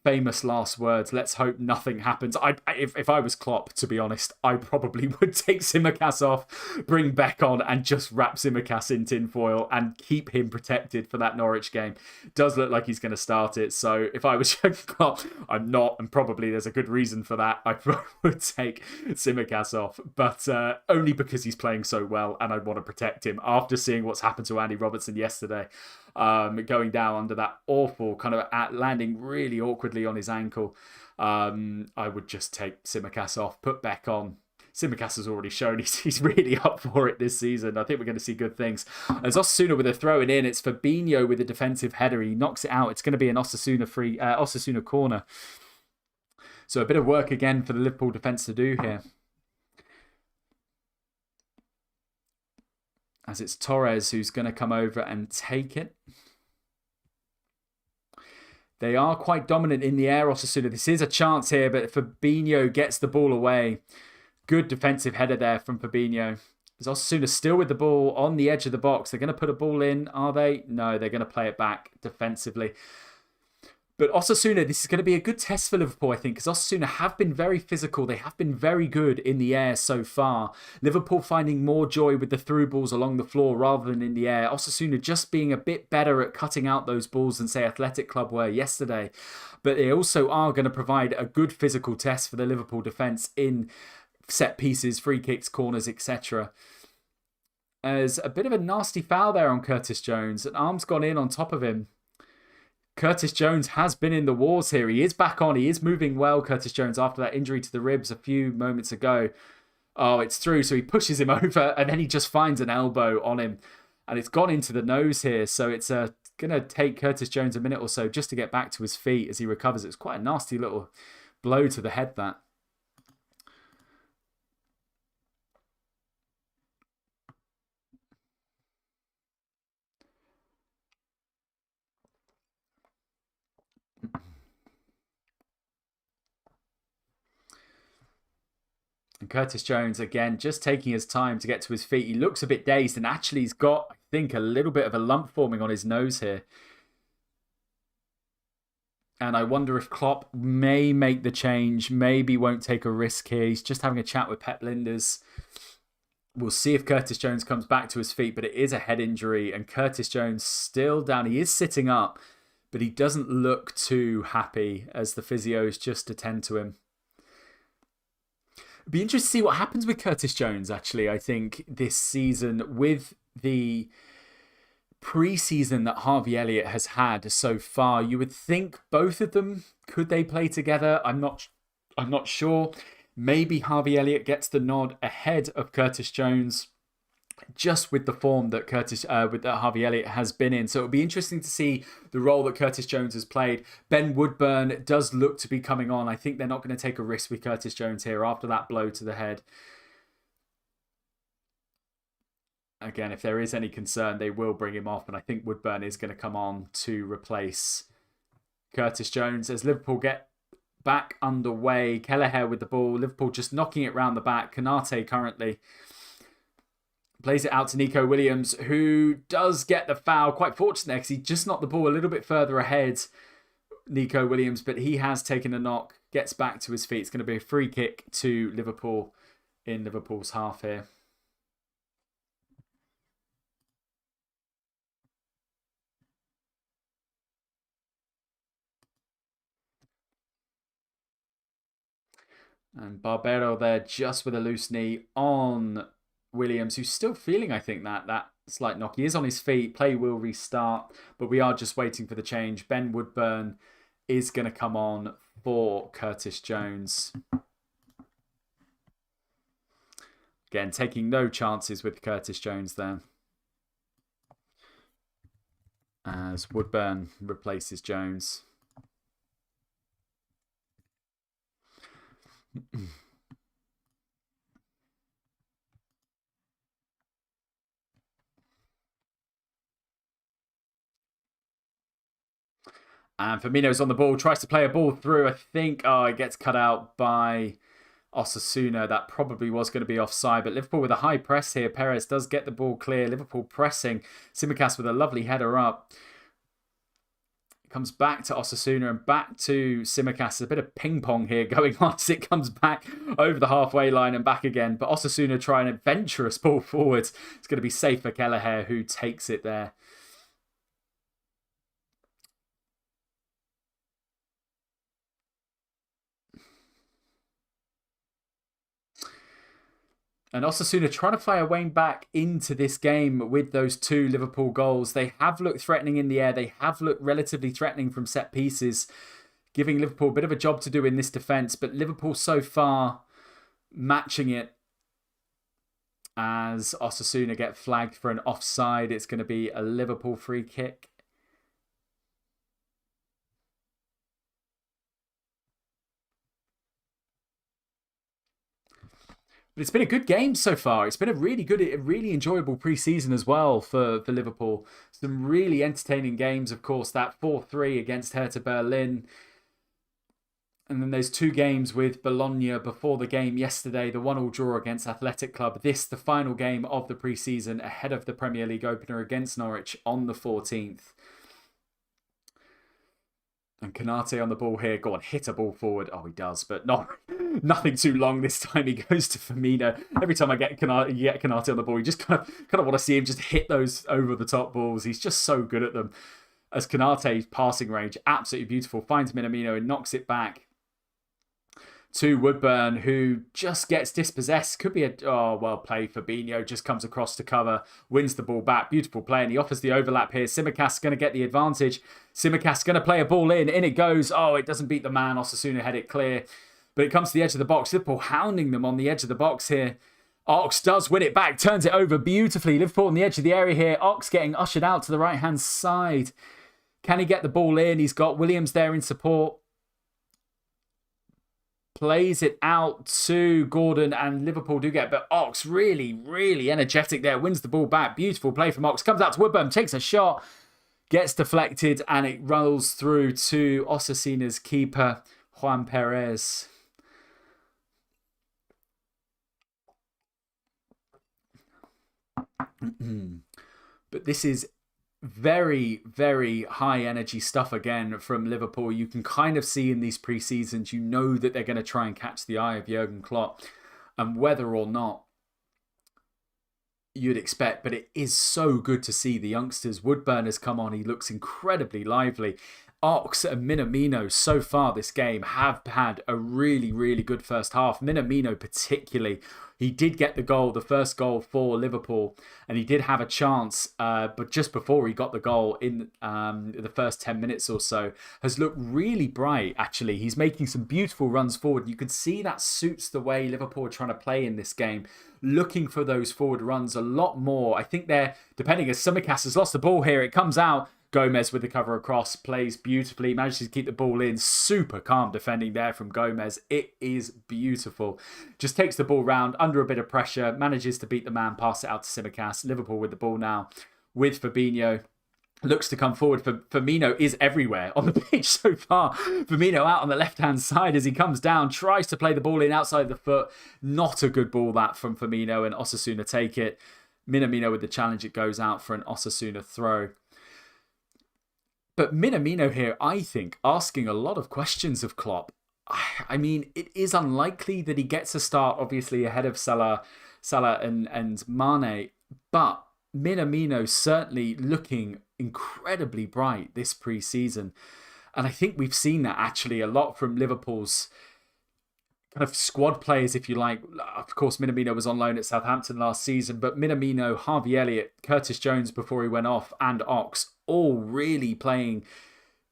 Famous last words. Let's hope nothing happens. If I was Klopp, to be honest, I probably would take Tsimikas off, bring Beck on, and just wrap Tsimikas in tinfoil and keep him protected for that Norwich game. Does look like he's going to start it. So if I was Klopp, I'm not, and probably there's a good reason for that. I would take Tsimikas off, but only because he's playing so well, and I want to protect him after seeing what's happened to Andy Robertson yesterday. Going down under that awful kind of landing really awkwardly on his ankle. I would just take Tsimikas off, put Beck on. Tsimikas has already shown he's really up for it this season. I think we're going to see good things. As Osasuna with a throw in, it's Fabinho with a defensive header. He knocks it out. It's going to be an Osasuna corner. So a bit of work again for the Liverpool defence to do here. As it's Torres who's going to come over and take it. They are quite dominant in the air, Osasuna. This is a chance here, but Fabinho gets the ball away. Good defensive header there from Fabinho. Is Osasuna still with the ball on the edge of the box? They're going to put a ball in, are they? No, they're going to play it back defensively. But Osasuna, this is going to be a good test for Liverpool, I think, because Osasuna have been very physical. They have been very good in the air so far. Liverpool finding more joy with the through balls along the floor rather than in the air. Osasuna just being a bit better at cutting out those balls than, say, Athletic Club were yesterday. But they also are going to provide a good physical test for the Liverpool defence in set pieces, free kicks, corners, etc. As a bit of a nasty foul there on Curtis Jones. An arm's gone in on top of him. Curtis Jones has been in the wars here. He is back on. He is moving well, Curtis Jones, after that injury to the ribs a few moments ago. Oh, it's through. So he pushes him over and then he just finds an elbow on him. And it's gone into the nose here. So it's going to take Curtis Jones a minute or so just to get back to his feet as he recovers. It's quite a nasty little blow to the head, that. And Curtis Jones, again, just taking his time to get to his feet. He looks a bit dazed and actually he's got, I think, a little bit of a lump forming on his nose here. And I wonder if Klopp may make the change, maybe won't take a risk here. He's just having a chat with Pep Lijnders. We'll see if Curtis Jones comes back to his feet, but it is a head injury. And Curtis Jones still down. He is sitting up, but he doesn't look too happy as the physios just attend to him. It'd be interesting to see what happens with Curtis Jones, actually, I think, this season with the pre-season that Harvey Elliott has had so far. You would think both of them, could they play together? I'm not sure. Maybe Harvey Elliott gets the nod ahead of Curtis Jones, just with the form that Harvey Elliott has been in. So it'll be interesting to see the role that Curtis Jones has played. Ben Woodburn does look to be coming on. I think they're not going to take a risk with Curtis Jones here after that blow to the head. Again, if there is any concern, they will bring him off. And I think Woodburn is going to come on to replace Curtis Jones as Liverpool get back underway. Kelleher with the ball. Liverpool just knocking it round the back. Konate currently plays it out to Nico Williams, who does get the foul. Quite fortunate because he just knocked the ball a little bit further ahead, Nico Williams, but he has taken a knock, gets back to his feet. It's going to be a free kick to Liverpool in Liverpool's half here. And Barbero there just with a loose knee on Williams, who's still feeling, I think, that slight knock. He is on his feet. Play will restart, but we are just waiting for the change. Ben Woodburn is going to come on for Curtis Jones. Again, taking no chances with Curtis Jones there. As Woodburn replaces Jones. And Firmino's on the ball, tries to play a ball through. I think, it gets cut out by Osasuna. That probably was going to be offside. But Liverpool with a high press here. Perez does get the ball clear. Liverpool pressing. Tsimikas with a lovely header up. Comes back to Osasuna and back to Tsimikas. A bit of ping pong here going on as it comes back over the halfway line and back again. But Osasuna try an adventurous ball forward. It's going to be safe for Kelleher, who takes it there. And Osasuna trying to play a way back into this game with those 2 Liverpool goals. They have looked threatening in the air. They have looked relatively threatening from set pieces, giving Liverpool a bit of a job to do in this defence. But Liverpool so far matching it as Osasuna get flagged for an offside. It's going to be a Liverpool free kick. But it's been a good game so far. It's been a really enjoyable pre-season as well for Liverpool. Some really entertaining games, of course, that 4-3 against Hertha Berlin. And then there's 2 games with Bologna before the game yesterday, the 1-1 draw against Athletic Club. This, the final game of the pre-season ahead of the Premier League opener against Norwich on the 14th. And Konate on the ball here. Go on, hit a ball forward. Oh, he does, but nothing too long this time. He goes to Firmino. Every time I get Konate on the ball, you just kind of want to see him just hit those over the top balls. He's just so good at them. As Konate's passing range, absolutely beautiful. Finds Minamino and knocks it back to Woodburn, who just gets dispossessed. Could be well played. Fabinho just comes across to cover, wins the ball back. Beautiful play, and he offers the overlap here. Tsimikas going to get the advantage. Tsimikas going to play a ball in it goes. Oh, it doesn't beat the man. Osasuna had it clear, but it comes to the edge of the box. Liverpool hounding them on the edge of the box here. Ox does win it back, turns it over beautifully. Liverpool on the edge of the area here. Ox getting ushered out to the right-hand side. Can he get the ball in? He's got Williams there in support. Plays it out to Gordon, and Liverpool do get, but Ox really energetic there. Wins the ball back. Beautiful play from Ox. Comes out to Woodburn, takes a shot, gets deflected, and it rolls through to Osasuna's keeper, Juan Perez. But this is very, very high energy stuff again from Liverpool. You can kind of see in these pre-seasons, you know that they're going to try and catch the eye of Jurgen Klopp, and whether or not you'd expect, but it is so good to see the youngsters. Woodburn has come on. He looks incredibly lively. Ox and Minamino so far this game have had a really good first half. Minamino particularly. He did get the goal, the first goal for Liverpool, and he did have a chance, but just before he got the goal in the first 10 minutes or so, has looked really bright, actually. He's making some beautiful runs forward. You can see that suits the way Liverpool are trying to play in this game, looking for those forward runs a lot more. I think they're, depending as Tsimikas has lost the ball here, it comes out. Gomez with the cover across, plays beautifully, manages to keep the ball in. Super calm defending there from Gomez. It is beautiful. Just takes the ball round under a bit of pressure, manages to beat the man, pass it out to Tsimikas. Liverpool with the ball now with Fabinho. Looks to come forward. Firmino is everywhere on the pitch so far. Firmino out on the left-hand side as he comes down, tries to play the ball in outside the foot. Not a good ball that from Firmino, and Osasuna take it. Minamino with the challenge. It goes out for an Osasuna throw. But Minamino here, I think, asking a lot of questions of Klopp. I mean, it is unlikely that he gets a start, obviously, ahead of Salah and Mane. But Minamino certainly looking incredibly bright this pre-season. And I think we've seen that actually a lot from Liverpool's kind of squad players, if you like. Of course, Minamino was on loan at Southampton last season, but Minamino, Harvey Elliott, Curtis Jones before he went off, and Ox all really playing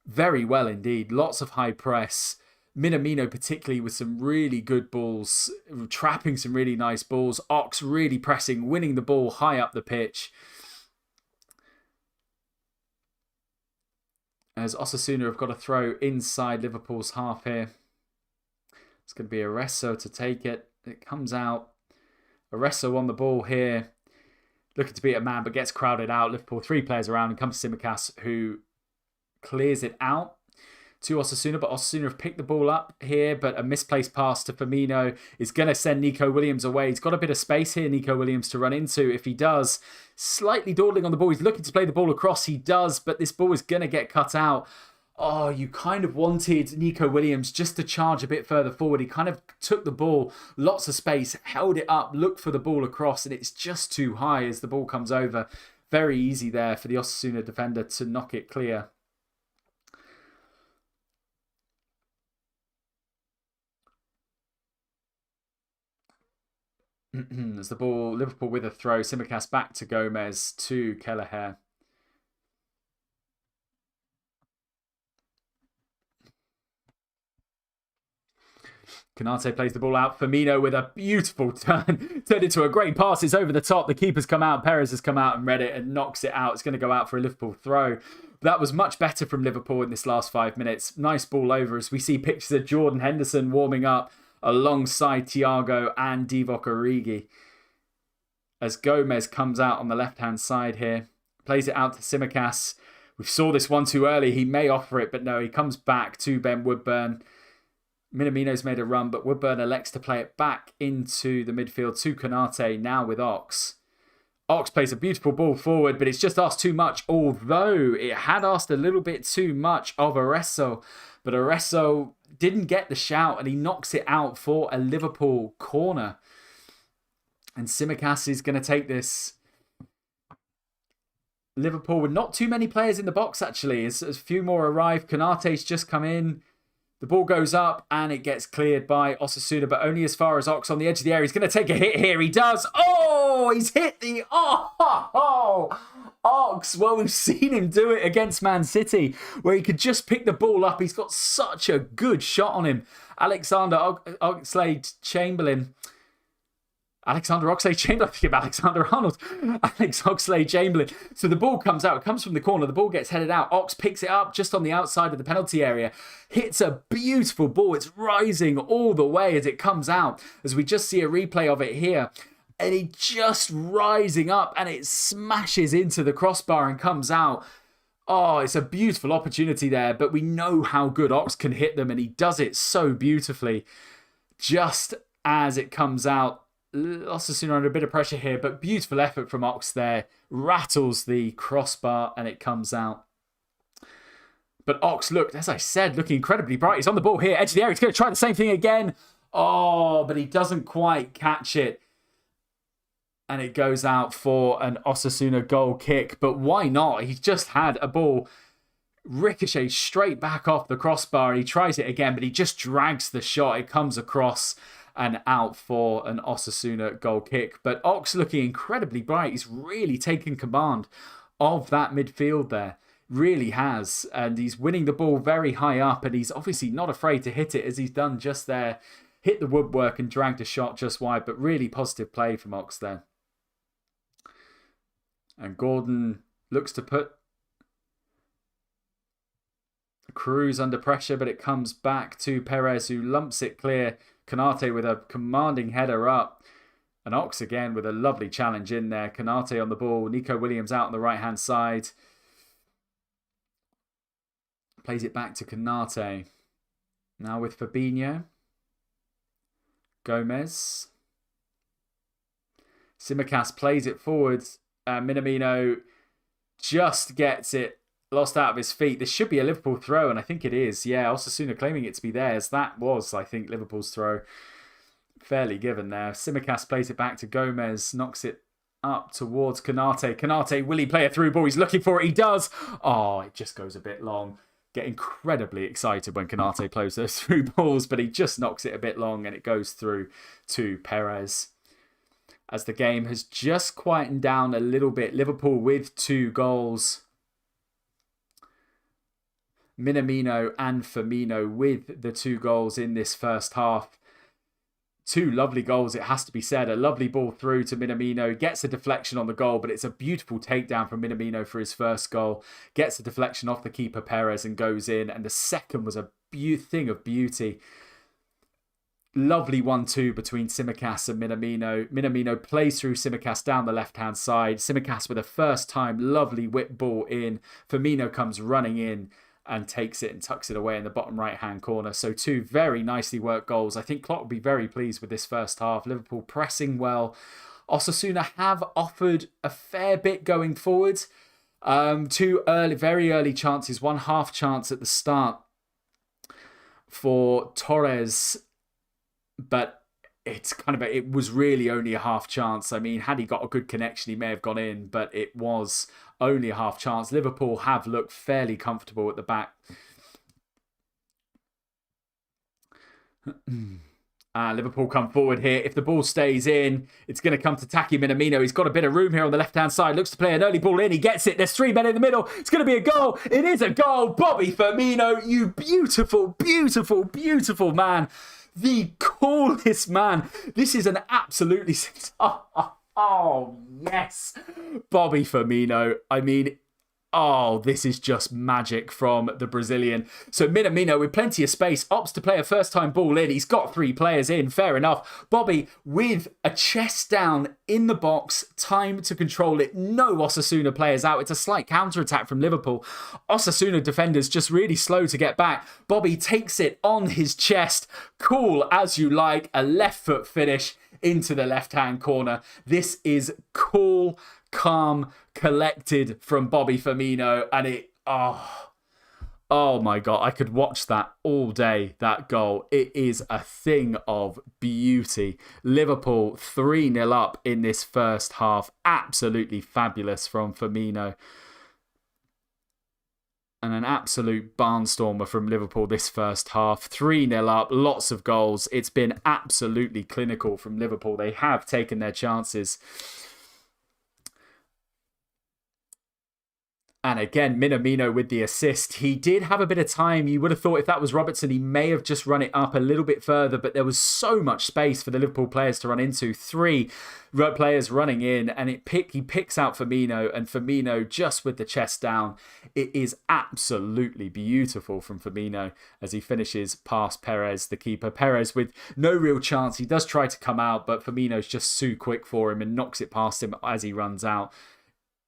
very well indeed. Lots of high press. Minamino particularly with some really good balls, trapping some really nice balls. Ox really pressing, winning the ball high up the pitch. As Osasuna have got to throw inside Liverpool's half here. It's going to be Arezzo to take it. It comes out. Arezzo on the ball here. Looking to beat a man, but gets crowded out. Liverpool 3 players around, and comes Tsimikas, who clears it out to Osasuna, but Osasuna have picked the ball up here, but a misplaced pass to Firmino is going to send Nico Williams away. He's got a bit of space here, Nico Williams, to run into. If he does, slightly dawdling on the ball. He's looking to play the ball across. He does, but this ball is going to get cut out. Oh, you kind of wanted Nico Williams just to charge a bit further forward. He kind of took the ball, lots of space, held it up, looked for the ball across, and it's just too high as the ball comes over. Very easy there for the Osasuna defender to knock it clear. As the ball, Liverpool with a throw, Tsimikas back to Gomez to Kelleher. Konate plays the ball out. Firmino with a beautiful turn. Turned into a great pass. It's over the top. The keeper's come out. Perez has come out and read it and knocks it out. It's going to go out for a Liverpool throw. That was much better from Liverpool in this last 5 minutes. Nice ball over as we see pictures of Jordan Henderson warming up alongside Thiago and Divock Origi. As Gomez comes out on the left-hand side here. Plays it out to Tsimikas. We saw this one too early. He may offer it, but no, he comes back to Ben Woodburn. Minamino's made a run, but Woodburn elects to play it back into the midfield to Konate, now with Ox. Ox plays a beautiful ball forward, but it's just asked too much, although it had asked a little bit too much of Arezzo. But Arezzo didn't get the shout, and he knocks it out for a Liverpool corner. And Tsimikas is going to take this. Liverpool with not too many players in the box, actually. As a few more arrive. Konate's just come in. The ball goes up and it gets cleared by Osasuna, but only as far as Ox on the edge of the area. He's going to take a hit here. He does. Oh, he's hit the... Oh, Ox. Well, we've seen him do it against Man City, where he could just pick the ball up. He's got such a good shot on him. Alexander Oxlade-Chamberlain. I think of Alexander-Arnold. Alex Oxlade-Chamberlain. So the ball comes out. It comes from the corner. The ball gets headed out. Ox picks it up just on the outside of the penalty area. Hits a beautiful ball. It's rising all the way as it comes out. As we just see a replay of it here. And he just rising up and it smashes into the crossbar and comes out. Oh, it's a beautiful opportunity there. But we know how good Ox can hit them. And he does it so beautifully. Just as it comes out. Osasuna under a bit of pressure here, but beautiful effort from Ox there. Rattles the crossbar and it comes out. But Ox looked, as I said, looking incredibly bright. He's on the ball here, edge of the area. He's going to try the same thing again. Oh, but he doesn't quite catch it. And it goes out for an Osasuna goal kick. But why not? He's just had a ball ricochet straight back off the crossbar. He tries it again, but he just drags the shot. It comes across and out for an Osasuna goal kick. But Ox looking incredibly bright. He's really taken command of that midfield there. Really has. And he's winning the ball very high up. And he's obviously not afraid to hit it as he's done just there. Hit the woodwork and dragged a shot just wide. But really positive play from Ox there. And Gordon looks to put Cruz under pressure. But it comes back to Perez, who lumps it clear. Konate with a commanding header up. And Ox again with a lovely challenge in there. Konate on the ball. Nico Williams out on the right-hand side. Plays it back to Konate. Now with Fabinho. Gomez. Tsimikas plays it forward. Minamino just gets it lost out of his feet. This should be a Liverpool throw, and I think it is. Yeah, Osasuna claiming it to be theirs. That was, I think, Liverpool's throw. Fairly given there. Tsimikas plays it back to Gomez. Knocks it up towards Konate. Konate, will he play a through ball? He's looking for it. He does. Oh, it just goes a bit long. get incredibly excited when Konate plays those through balls, but he just knocks it a bit long and it goes through to Perez. As the game has just quietened down a little bit, Liverpool with 2 goals. Minamino and Firmino with the 2 goals in this first half. 2 lovely goals, it has to be said. A lovely ball through to Minamino. Gets a deflection on the goal, but it's a beautiful takedown from Minamino for his first goal. Gets a deflection off the keeper, Perez, and goes in. And the second was a thing of beauty. Lovely 1-2 between Tsimikas and Minamino. Minamino plays through Tsimikas down the left-hand side. Tsimikas with a first-time lovely whip ball in. Firmino comes running in and takes it and tucks it away in the bottom right-hand corner. So 2 very nicely worked goals. I think Klopp will be very pleased with this first half. Liverpool pressing well. Osasuna have offered a fair bit going forward. 2 very early chances. 1 half chance at the start for Torres. But it was really only a half chance. I mean, had he got a good connection, he may have gone in, but it was only a half chance. Liverpool have looked fairly comfortable at the back. Liverpool come forward here. If the ball stays in, it's going to come to Taki Minamino. He's got a bit of room here on the left-hand side. Looks to play an early ball in. He gets it. There's 3 men in the middle. It's going to be a goal. It is a goal. Bobby Firmino, you beautiful, beautiful, beautiful man. The coolest man. This is an absolutely... Oh, yes. Bobby Firmino. I mean, this is just magic from the Brazilian. So Minamino with plenty of space opts to play a first-time ball in. He's got 3 players in. Fair enough. Bobby with a chest down in the box. Time to control it. No Osasuna players out. It's a slight counter-attack from Liverpool. Osasuna defenders just really slow to get back. Bobby takes it on his chest. Cool as you like. A left foot finish into the left-hand corner. This is cool, calm, collected from Bobby Firmino. And oh my God, I could watch that all day, that goal. It is a thing of beauty. Liverpool 3-0 up in this first half. Absolutely fabulous from Firmino. And an absolute barnstormer from Liverpool this first half. 3-0 up, lots of goals. It's been absolutely clinical from Liverpool. They have taken their chances. And again, Minamino with the assist. He did have a bit of time. You would have thought if that was Robertson, he may have just run it up a little bit further, but there was so much space for the Liverpool players to run into. 3 players running in, and he picks out Firmino, and Firmino just with the chest down. It is absolutely beautiful from Firmino as he finishes past Perez, the keeper. Perez with no real chance. He does try to come out, but Firmino's just too quick for him and knocks it past him as he runs out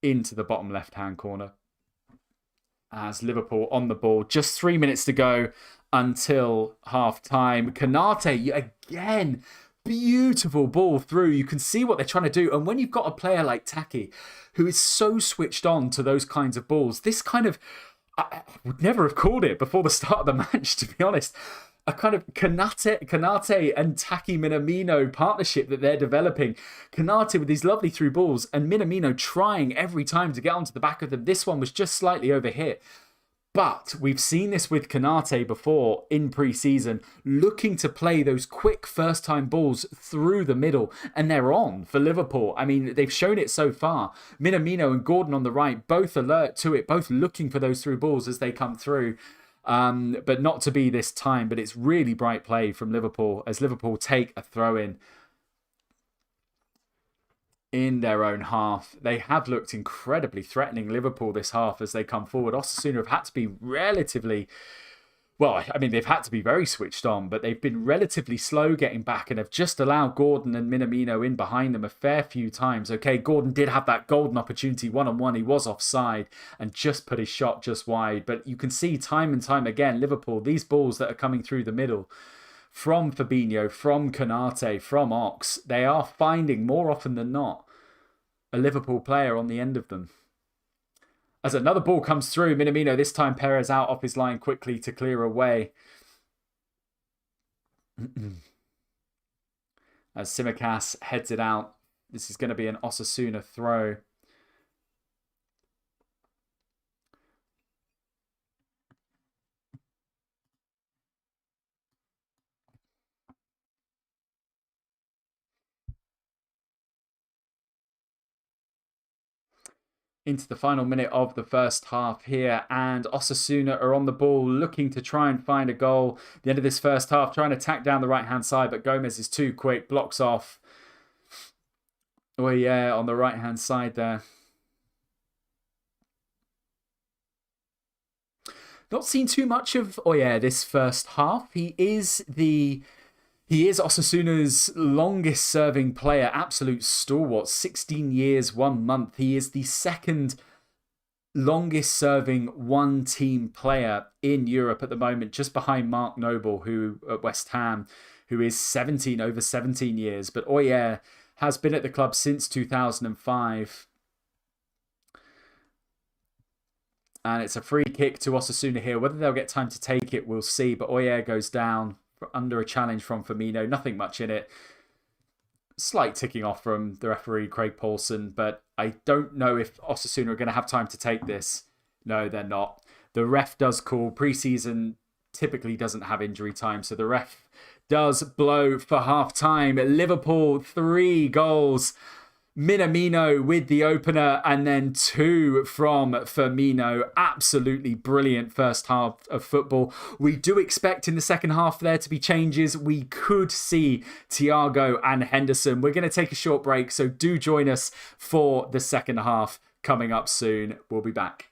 into the bottom left-hand corner. As Liverpool on the ball. Just 3 minutes to go until half-time. Konate, again, beautiful ball through. You can see what they're trying to do. And when you've got a player like Taki, who is so switched on to those kinds of balls, this kind of... I would never have called it before the start of the match, to be honest. A kind of Konate and Taki Minamino partnership that they're developing. Konate with these lovely through balls and Minamino trying every time to get onto the back of them. This one was just slightly overhit. But we've seen this with Konate before in pre-season, looking to play those quick first-time balls through the middle, and they're on for Liverpool. I mean, they've shown it so far. Minamino and Gordon on the right, both alert to it, both looking for those through balls as they come through. But not to be this time, but it's really bright play from Liverpool as Liverpool take a throw-in in their own half. They have looked incredibly threatening, Liverpool, this half as they come forward. Osasuna have had to be relatively... Well, I mean, they've had to be very switched on, but they've been relatively slow getting back and have just allowed Gordon and Minamino in behind them a fair few times. Okay, Gordon did have that golden opportunity one-on-one. He was offside and just put his shot just wide. But you can see time and time again, Liverpool, these balls that are coming through the middle from Fabinho, from Konate, from Ox, they are finding more often than not a Liverpool player on the end of them. As another ball comes through, Minamino, this time Perez out off his line quickly to clear away. As Tsimikas heads it out, this is going to be an Osasuna throw. into the final minute of the first half here, and Osasuna are on the ball looking to try and find a goal. The end of this first half, trying to tack down the right-hand side, but Gomez is too quick, blocks off. Oh yeah, on the right-hand side there. Not seen too much of this first half. He is Osasuna's longest serving player, absolute stalwart, 16 years, 1 month. He is the second longest serving one team player in Europe at the moment, just behind Mark Noble, who at West Ham, who is over 17 years. But Oyer has been at the club since 2005. And it's a free kick to Osasuna here. Whether they'll get time to take it, we'll see. But Oyer goes down under a challenge from Firmino. Nothing much in it. Slight ticking off from the referee, Craig Paulson. But I don't know if Osasuna are going to have time to take this. No, they're not. The ref does call. Pre-season typically doesn't have injury time. So the ref does blow for half-time. Liverpool, 3 goals. Minamino with the opener, and then 2 from Firmino. Absolutely brilliant first half of football. We do expect in the second half there to be changes. We could see Thiago and Henderson. We're going to take a short break, so do join us for the second half coming up soon. We'll be back.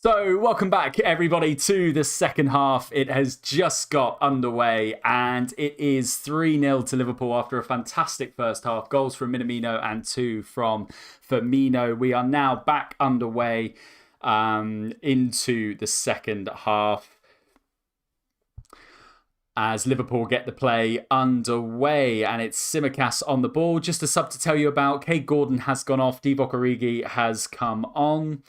So, welcome back, everybody, to the second half. It has just got underway, and it is 3-0 to Liverpool after a fantastic first half. Goals from Minamino and 2 from Firmino. We are now back underway into the second half as Liverpool get the play underway, and it's Tsimikas on the ball. Just a sub to tell you about, Cade Gordon has gone off, Divock Origi has come on,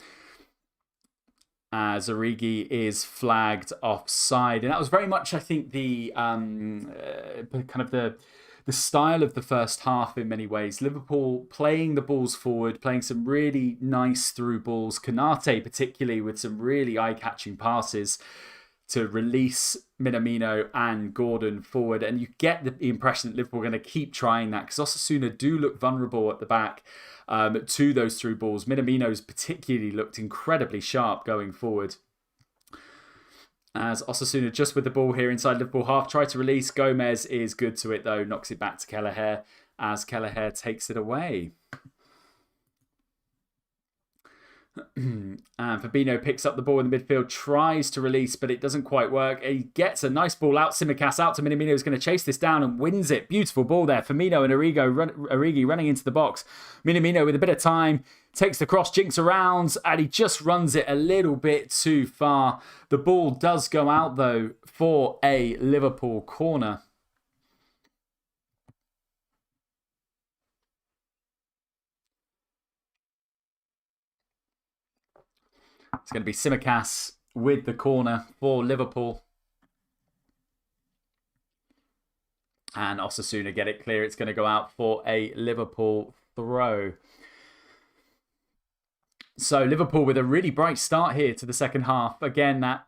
as Origi is flagged offside. And that was very much, I think, the kind of the style of the first half in many ways. Liverpool playing the balls forward, playing some really nice through balls. Konate particularly with some really eye-catching passes to release Minamino and Gordon forward. And you get the impression that Liverpool are going to keep trying that, because Osasuna do look vulnerable at the back to those through balls. Minamino's particularly looked incredibly sharp going forward. As Osasuna just with the ball here inside Liverpool half, try to release. Gomez is good to it though, knocks it back to Kelleher as Kelleher takes it away. And Fabinho picks up the ball in the midfield, tries to release, but it doesn't quite work. He gets a nice ball out. Tsimikas out to Minamino, who's going to chase this down and wins it. Beautiful ball there. Firmino and Origi running into the box. Minamino with a bit of time takes the cross, jinks around, and he just runs it a little bit too far. The ball does go out though for a Liverpool corner. It's going to be Tsimikas with the corner for Liverpool. And Osasuna get it clear. It's going to go out for a Liverpool throw. So Liverpool with a really bright start here to the second half. Again, that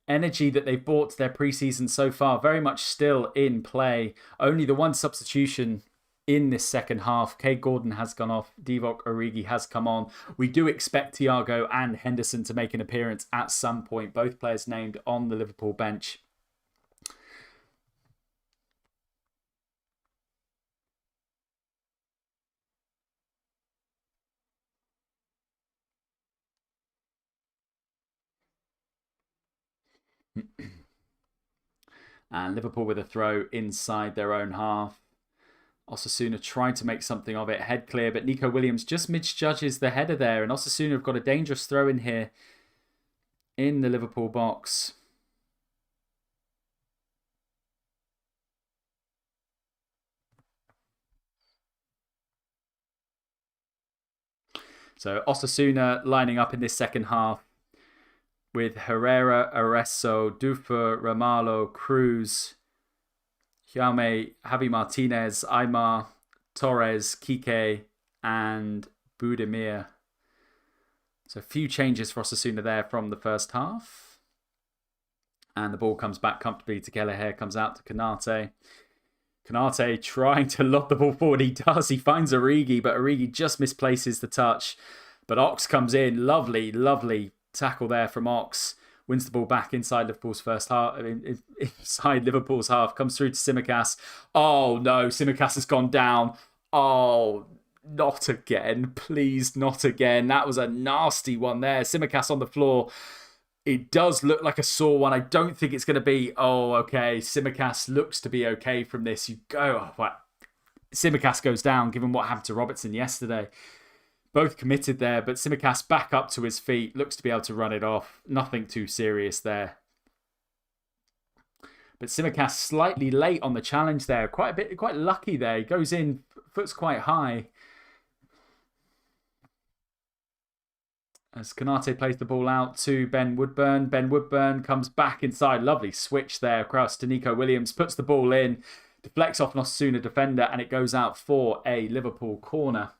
energy that they've brought to their pre-season so far, very much still in play. Only the one substitution in this second half. Cade Gordon has gone off. Divock Origi has come on. We do expect Thiago and Henderson to make an appearance at some point. Both players named on the Liverpool bench. And Liverpool with a throw inside their own half. Osasuna tried to make something of it. Head clear, but Nico Williams just misjudges the header there. And Osasuna have got a dangerous throw in here in the Liverpool box. So Osasuna lining up in this second half with Herrera, Arezzo, Dufour, Ramalho, Cruz, Jaume, Javi Martinez, Aymar, Torres, Kike, and Budimir. So a few changes for Osasuna there from the first half. And the ball comes back comfortably to Kelleher, comes out to Konate. Konate trying to lob the ball forward. He does. He finds Origi, but Origi just misplaces the touch. But Ox comes in. Lovely, lovely tackle there from Ox. Wins the ball back inside Liverpool's first half. Inside Liverpool's half. Comes through to Tsimikas. Oh no, Tsimikas has gone down. Oh, not again. Please, not again. That was a nasty one there. Tsimikas on the floor. It does look like a sore one. I don't think it's going to be, oh, okay. Tsimikas looks to be okay from this. You go, oh, Tsimikas goes down, given what happened to Robertson yesterday. Both committed there, but Tsimikas back up to his feet. Looks to be able to run it off. Nothing too serious there. But Tsimikas slightly late on the challenge there. Quite lucky there. He goes in, foot's quite high. As Konate plays the ball out to Ben Woodburn. Ben Woodburn comes back inside. Lovely switch there across to Nico Williams. Puts the ball in. Deflects off an Osasuna defender. And it goes out for a Liverpool corner.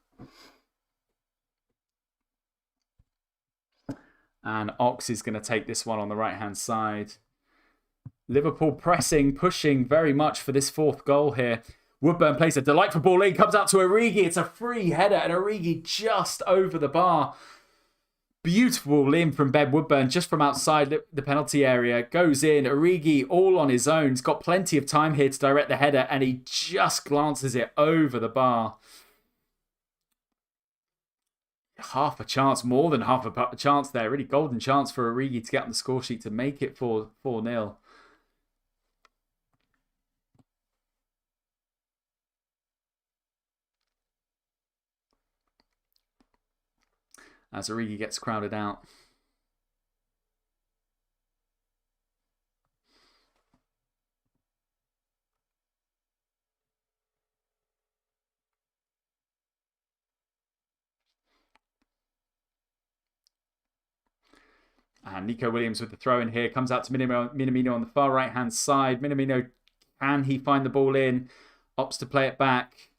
And Ox is going to take this one on the right-hand side. Liverpool pressing, pushing very much for this fourth goal here. Woodburn plays a delightful ball in. Comes out to Origi. It's a free header. And Origi just over the bar. Beautiful limb from Ben Woodburn just from outside the penalty area. Goes in. Origi all on his own. He's got plenty of time here to direct the header. And he just glances it over the bar. half a chance, more than half a chance there. Really golden chance for Origi to get on the score sheet to make it 4-0. As Origi gets crowded out. And Nico Williams with the throw in here. Comes out to Minamino on the far right-hand side. Minamino, can he find the ball in? Opts to play it back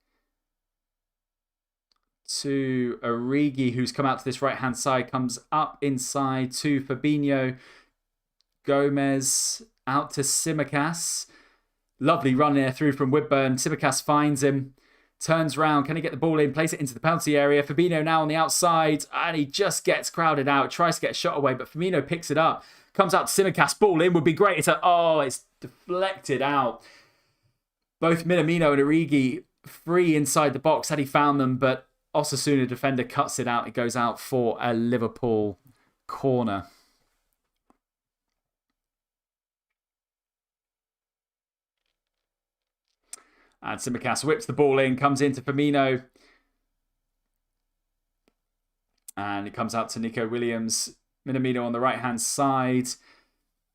to Origi, who's come out to this right-hand side. Comes up inside to Fabinho. Gomez out to Tsimikas. Lovely run there through from Woodburn. Tsimikas finds him. Turns round. Can he get the ball in? Plays it into the penalty area. Fabinho now on the outside. And he just gets crowded out. Tries to get a shot away. But Firmino picks it up. Comes out to Tsimikas. Ball in would be great. It's deflected out. Both Minamino and Origi free inside the box had he found them. But Osasuna defender cuts it out. It goes out for a Liverpool corner. And Tsimikas whips the ball in, comes into Firmino. And it comes out to Nico Williams. Minamino on the right-hand side.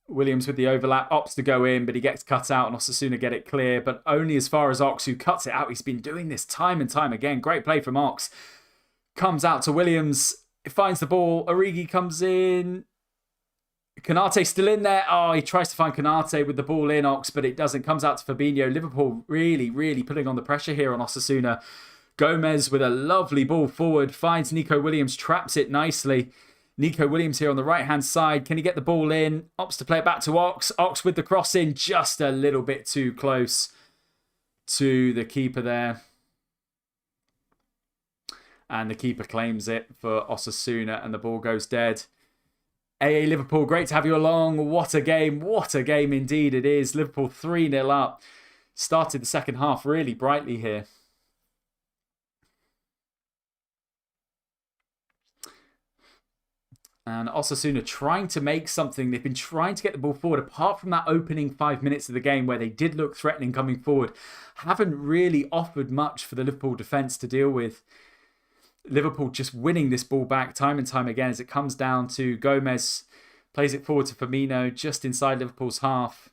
Williams with the overlap, opts to go in, but he gets cut out and Osasuna get it clear, but only as far as Ox, who cuts it out. He's been doing this time and time again. Great play from Ox. Comes out to Williams, finds the ball. Origi comes in. Konate still in there. Oh, he tries to find Konate with the ball in, Ox, but it doesn't. Comes out to Fabinho. Liverpool really, really putting on the pressure here on Osasuna. Gomez with a lovely ball forward. Finds Nico Williams. Traps it nicely. Nico Williams here on the right-hand side. Can he get the ball in? Opts to play it back to Ox. Ox with the cross in. Just a little bit too close to the keeper there. And the keeper claims it for Osasuna and the ball goes dead. AA Liverpool, great to have you along. What a game. What a game indeed it is. Liverpool 3-0 up. Started the second half really brightly here. And Osasuna trying to make something. They've been trying to get the ball forward. Apart from that opening 5 minutes of the game where they did look threatening coming forward, haven't really offered much for the Liverpool defence to deal with. Liverpool just winning this ball back time and time again as it comes down to Gomez. Plays it forward to Firmino just inside Liverpool's half.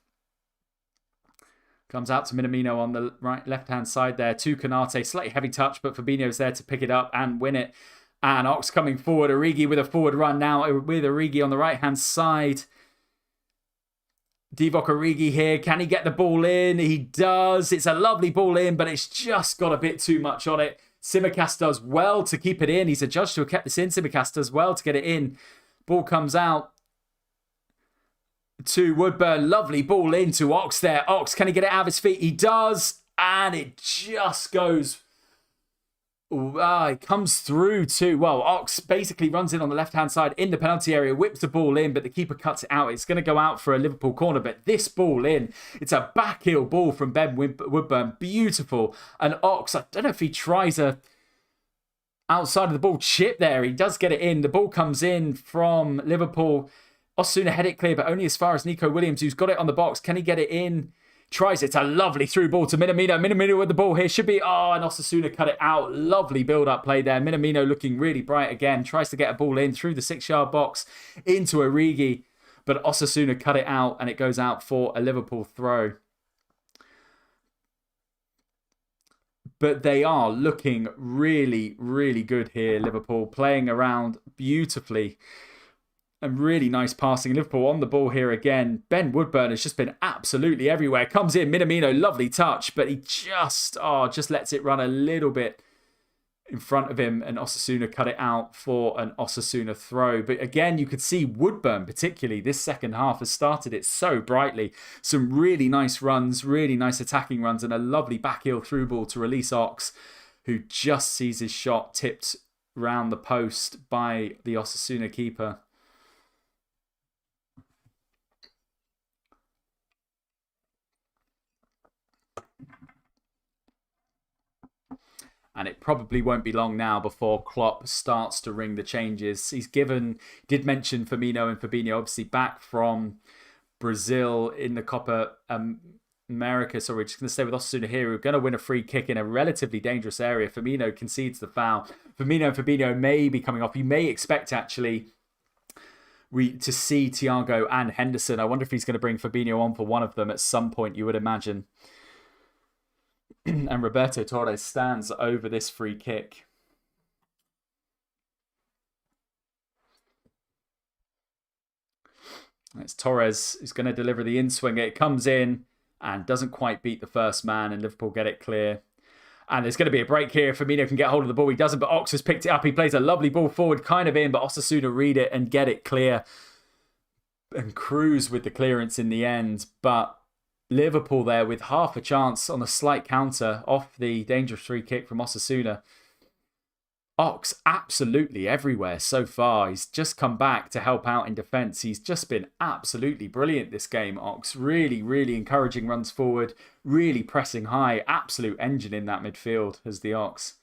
Comes out to Minamino on the left-hand side there to Konate. Slightly heavy touch, but Fabinho's there to pick it up and win it. And Ox coming forward. Origi with a forward run now with Origi on the right-hand side. Divock Origi here. Can he get the ball in? He does. It's a lovely ball in, but it's just got a bit too much on it. Tsimikas does well to keep it in. He's adjudged to have kept this in. Tsimikas does well to get it in. Ball comes out to Woodburn. Lovely ball into Ox there. Ox, can he get it out of his feet? He does. And it just goes... it comes through to... Well, Ox basically runs in on the left-hand side in the penalty area, whips the ball in, but the keeper cuts it out. It's going to go out for a Liverpool corner, but this ball in, it's a backheel ball from Ben Woodburn. Beautiful. And Ox, I don't know if he tries a outside of the ball chip there. He does get it in. The ball comes in from Liverpool. Osasuna head it clear, but only as far as Nico Williams, who's got it on the box. Can he get it in? Tries it. It's a lovely through ball to Minamino. Minamino with the ball here. Should be... and Osasuna cut it out. Lovely build-up play there. Minamino looking really bright again. Tries to get a ball in through the 6-yard box into Origi. But Osasuna cut it out and it goes out for a Liverpool throw. But they are looking really, really good here, Liverpool. Playing around beautifully. And really nice passing. Liverpool on the ball here again. Ben Woodburn has just been absolutely everywhere. Comes in, Minamino, lovely touch. But he just lets it run a little bit in front of him. And Osasuna cut it out for an Osasuna throw. But again, you could see Woodburn, particularly this second half, has started it so brightly. Some really nice runs, really nice attacking runs. And a lovely backheel through ball to release Ox, who just sees his shot tipped round the post by the Osasuna keeper. And it probably won't be long now before Klopp starts to ring the changes. Did mention Firmino and Fabinho, obviously back from Brazil in the Copa America. So we're just going to stay with Osasuna here. We're going to win a free kick in a relatively dangerous area. Firmino concedes the foul. Firmino and Fabinho may be coming off. You may expect actually to see Thiago and Henderson. I wonder if he's going to bring Fabinho on for one of them at some point, you would imagine. And Roberto Torres stands over this free kick. It's Torres who's going to deliver the in-swinger. It comes in and doesn't quite beat the first man, and Liverpool get it clear. And there's going to be a break here. Firmino can get hold of the ball. He doesn't, but Ox has picked it up. He plays a lovely ball forward, kind of in, but Osasuna read it and get it clear and cruise with the clearance in the end. But Liverpool there with half a chance on a slight counter off the dangerous free kick from Osasuna. Ox absolutely everywhere so far. He's just come back to help out in defence. He's just been absolutely brilliant this game, Ox. Really, really encouraging runs forward. Really pressing high. Absolute engine in that midfield as the Ox.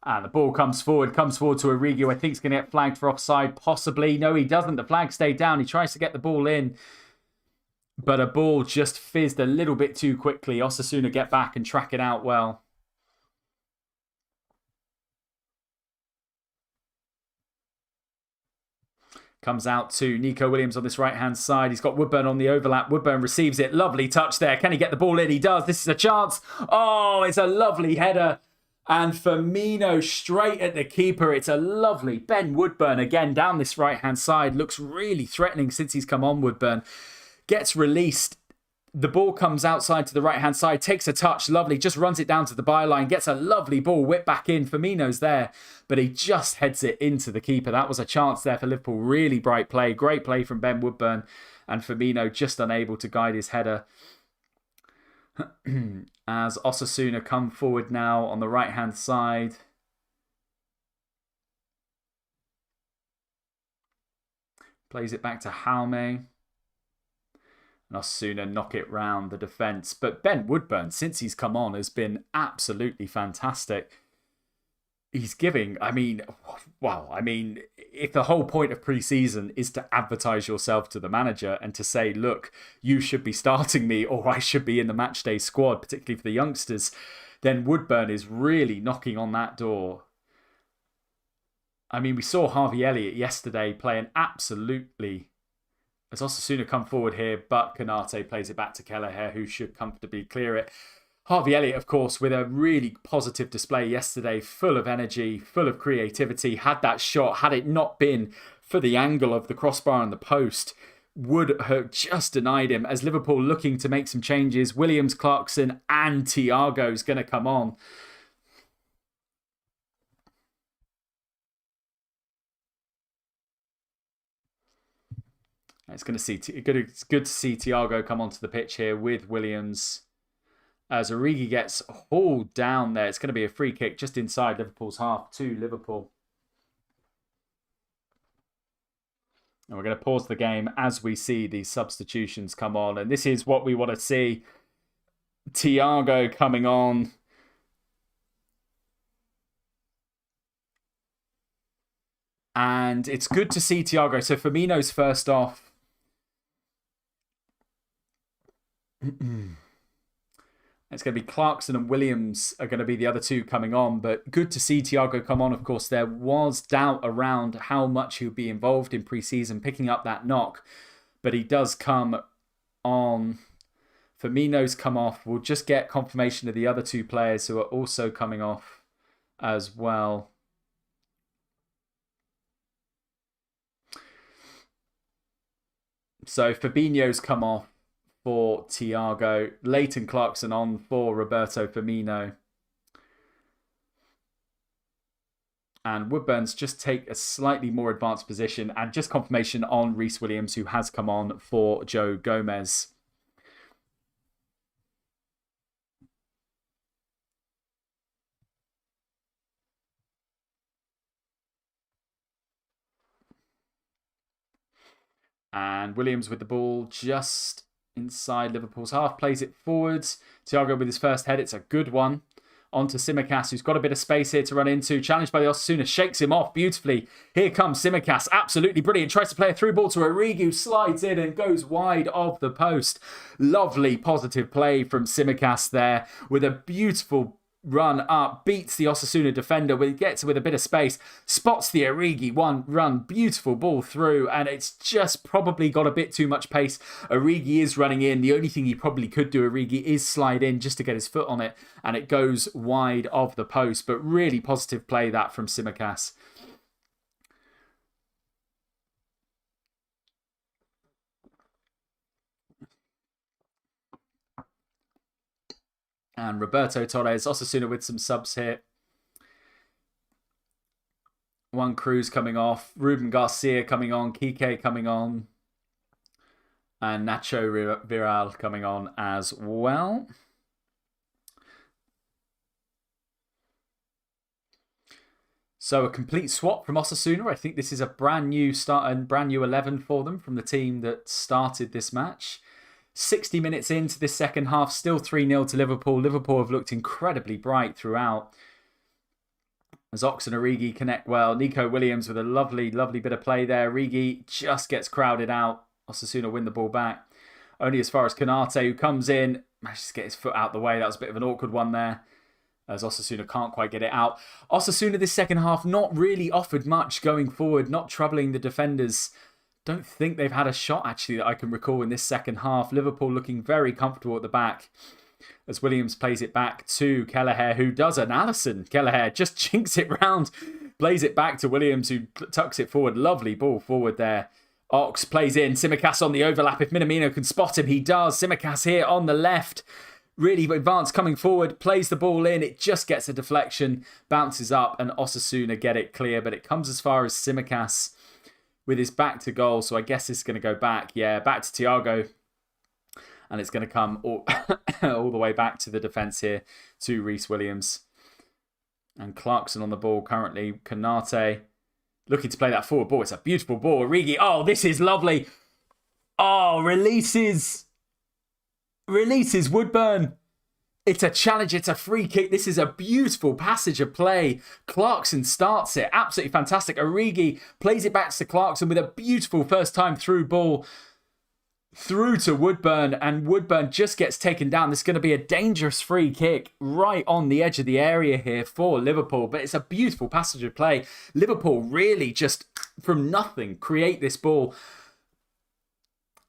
And the ball comes forward to Origi, who I think is going to get flagged for offside, possibly. No, he doesn't. The flag stayed down. He tries to get the ball in, but a ball just fizzed a little bit too quickly. Osasuna get back and track it out well. Comes out to Nico Williams on this right-hand side. He's got Woodburn on the overlap. Woodburn receives it. Lovely touch there. Can he get the ball in? He does. This is a chance. Oh, it's a lovely header. And Firmino straight at the keeper. It's a lovely Ben Woodburn again down this right-hand side. Looks really threatening since he's come on, Woodburn. Gets released. The ball comes outside to the right-hand side. Takes a touch. Lovely. Just runs it down to the byline. Gets a lovely ball. Whipped back in. Firmino's there. But he just heads it into the keeper. That was a chance there for Liverpool. Really bright play. Great play from Ben Woodburn. And Firmino just unable to guide his header. As Osasuna come forward now on the right-hand side. Plays it back to Jaume. And Osasuna knock it round the defence. But Ben Woodburn, since he's come on, has been absolutely fantastic. He's giving, if the whole point of pre-season is to advertise yourself to the manager and to say, look, you should be starting me or I should be in the matchday squad, particularly for the youngsters, then Woodburn is really knocking on that door. I mean, we saw Harvey Elliott yesterday playing absolutely, as Osasuna come forward here, but Konate plays it back to Kelleher, who should comfortably clear it. Harvey Elliott, of course, with a really positive display yesterday, full of energy, full of creativity, had that shot. Had it not been for the angle of the crossbar and the post, would have just denied him. As Liverpool looking to make some changes, Williams, Clarkson and Thiago's going to come on. It's good to see Thiago come onto the pitch here with Williams. As Origi gets hauled down there. It's going to be a free kick just inside Liverpool's half to Liverpool. And we're going to pause the game as we see these substitutions come on. And this is what we want to see. Thiago coming on. And it's good to see Thiago. So Firmino's first off. It's going to be Clarkson and Williams are going to be the other two coming on. But good to see Thiago come on. Of course, there was doubt around how much he would be involved in pre-season, picking up that knock. But he does come on. Firmino's come off. We'll just get confirmation of the other two players who are also coming off as well. So Fabinho's come off for Thiago. Leighton Clarkson on for Roberto Firmino. And Woodburn's just take a slightly more advanced position. And just confirmation on Reece Williams, who has come on for Joe Gomez. And Williams with the ball just inside Liverpool's half, plays it forwards. Thiago with his first head, it's a good one. On to Tsimikas, who's got a bit of space here to run into. Challenged by the Osasuna, shakes him off beautifully. Here comes Tsimikas, absolutely brilliant. Tries to play a through ball to Origi, who slides in and goes wide of the post. Lovely positive play from Tsimikas there with a beautiful run up, beats the Osasuna defender, gets with a bit of space, spots the Origi one run, beautiful ball through, and it's just probably got a bit too much pace. Origi is running in. The only thing he probably could do, Origi, is slide in just to get his foot on it, and it goes wide of the post. But really positive play that from Tsimikas. And Roberto Torres, Osasuna with some subs here. Juan Cruz coming off, Ruben Garcia coming on, Kike coming on, and Nacho Viral coming on as well. So a complete swap from Osasuna. I think this is a brand new start and brand new 11 for them from the team that started this match. 60 minutes into this second half, still 3-0 to Liverpool. Liverpool have looked incredibly bright throughout. As Ox and Origi connect well. Nico Williams with a lovely, lovely bit of play there. Origi just gets crowded out. Osasuna win the ball back. Only as far as Konate, who comes in, manages to get his foot out the way. That was a bit of an awkward one there, as Osasuna can't quite get it out. Osasuna this second half not really offered much going forward, not troubling the defenders. Don't think they've had a shot, actually, that I can recall in this second half. Liverpool looking very comfortable at the back as Williams plays it back to Kelleher, who does an Alisson. Kelleher just jinks it round, plays it back to Williams, who tucks it forward. Lovely ball forward there. Ox plays in. Tsimikas on the overlap. If Minamino can spot him, he does. Tsimikas here on the left. Really advanced coming forward, plays the ball in. It just gets a deflection, bounces up, and Osasuna get it clear. But it comes as far as Tsimikas with his back to goal. So I guess it's going to go back. Yeah, back to Thiago. And it's going to come all, all the way back to the defence here to Reece Williams. And Clarkson on the ball currently. Konate looking to play that forward ball. It's a beautiful ball. Origi, oh, this is lovely. Oh, releases Woodburn. It's a challenge. It's a free kick. This is a beautiful passage of play. Clarkson starts it. Absolutely fantastic. Origi plays it back to Clarkson with a beautiful first time through ball through to Woodburn, and Woodburn just gets taken down. This is going to be a dangerous free kick right on the edge of the area here for Liverpool, but it's a beautiful passage of play. Liverpool really just from nothing create this ball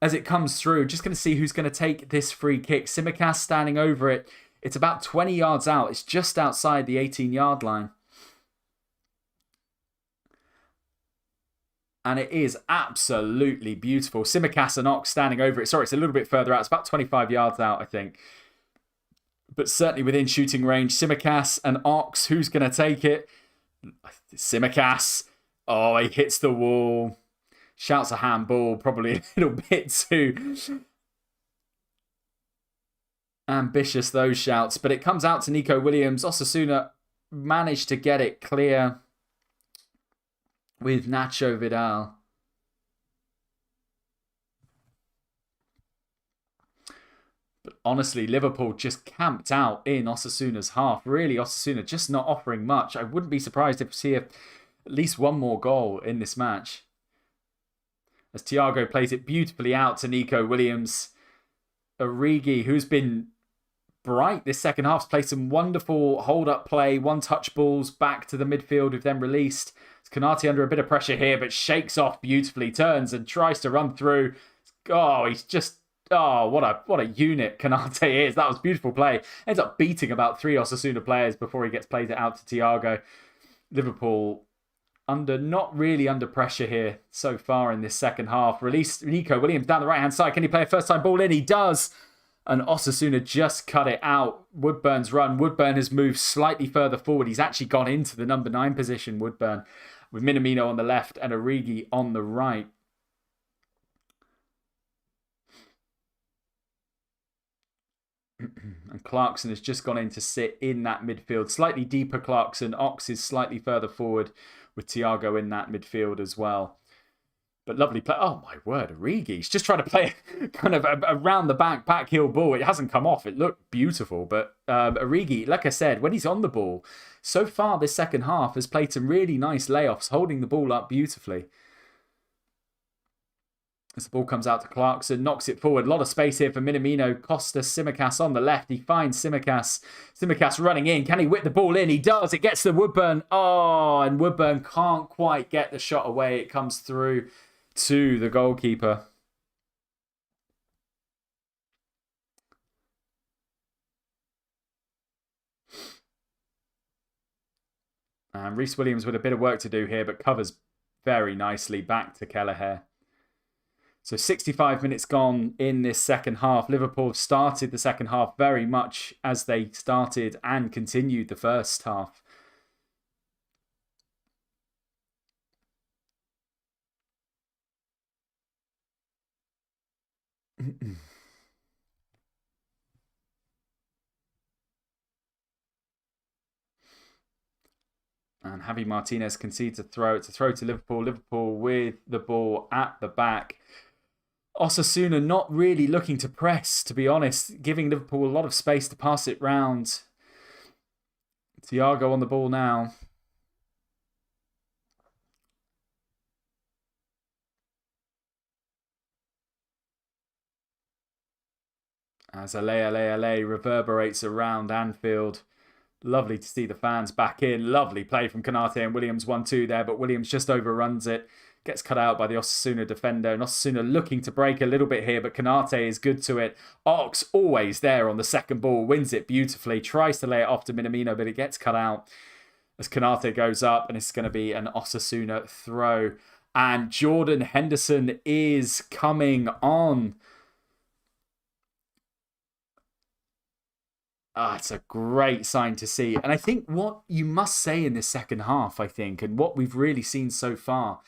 as it comes through. Just going to see who's going to take this free kick. Tsimikas standing over it. It's about 20 yards out. It's just outside the 18-yard line. And it is absolutely beautiful. Tsimikas and Ox standing over it. Sorry, it's a little bit further out. It's about 25 yards out, I think. But certainly within shooting range. Tsimikas and Ox. Who's going to take it? Tsimikas. Oh, he hits the wall. Shouts a handball. Probably a little bit too ambitious, those shouts. But it comes out to Nico Williams. Osasuna managed to get it clear with Nacho Vidal. But honestly, Liverpool just camped out in Osasuna's half. Really, Osasuna just not offering much. I wouldn't be surprised if we see at least one more goal in this match. As Thiago plays it beautifully out to Nico Williams. Origi, who's been bright this second half, has played some wonderful hold-up play, one-touch balls back to the midfield with them released. Konate under a bit of pressure here, but shakes off beautifully, turns and tries to run through. Oh, he's just... Oh, what a unit Konate is. That was beautiful play. Ends up beating about 3 Osasuna players before he gets played it out to Thiago. Liverpool not really under pressure here so far in this second half. Released Nico Williams down the right-hand side. Can he play a first-time ball in? He does. And Osasuna just cut it out. Woodburn's run. Woodburn has moved slightly further forward. He's actually gone into the number 9 position, Woodburn, with Minamino on the left and Origi on the right. And Clarkson has just gone in to sit in that midfield. Slightly deeper Clarkson. Ox is slightly further forward with Thiago in that midfield as well. But lovely play. Oh, my word, Origi's just trying to play kind of around the back heel ball. It hasn't come off. It looked beautiful. But Origi, like I said, when he's on the ball, so far this second half has played some really nice layoffs, holding the ball up beautifully. As the ball comes out to Clarkson, knocks it forward. A lot of space here for Minamino. Costa Simicas on the left. He finds Simicas. Simicas running in. Can he whip the ball in? He does. It gets to Woodburn. Oh, and Woodburn can't quite get the shot away. It comes through to the goalkeeper. And Reece Williams with a bit of work to do here, but covers very nicely back to Kelleher. So 65 minutes gone in this second half. Liverpool have started the second half very much as they started and continued the first half. And Javi Martinez concedes a throw. It's a throw to Liverpool. Liverpool with the ball at the back. Osasuna not really looking to press, to be honest, giving Liverpool a lot of space to pass it round. Thiago on the ball now. As Ale reverberates around Anfield. Lovely to see the fans back in. Lovely play from Konate and Williams 1-2 there, but Williams just overruns it. Gets cut out by the Osasuna defender. And Osasuna looking to break a little bit here, but Konate is good to it. Ox always there on the second ball. Wins it beautifully. Tries to lay it off to Minamino, but it gets cut out as Konate goes up. And it's going to be an Osasuna throw. And Jordan Henderson is coming on. It's a great sign to see. And I think what you must say in this second half, and what we've really seen so far,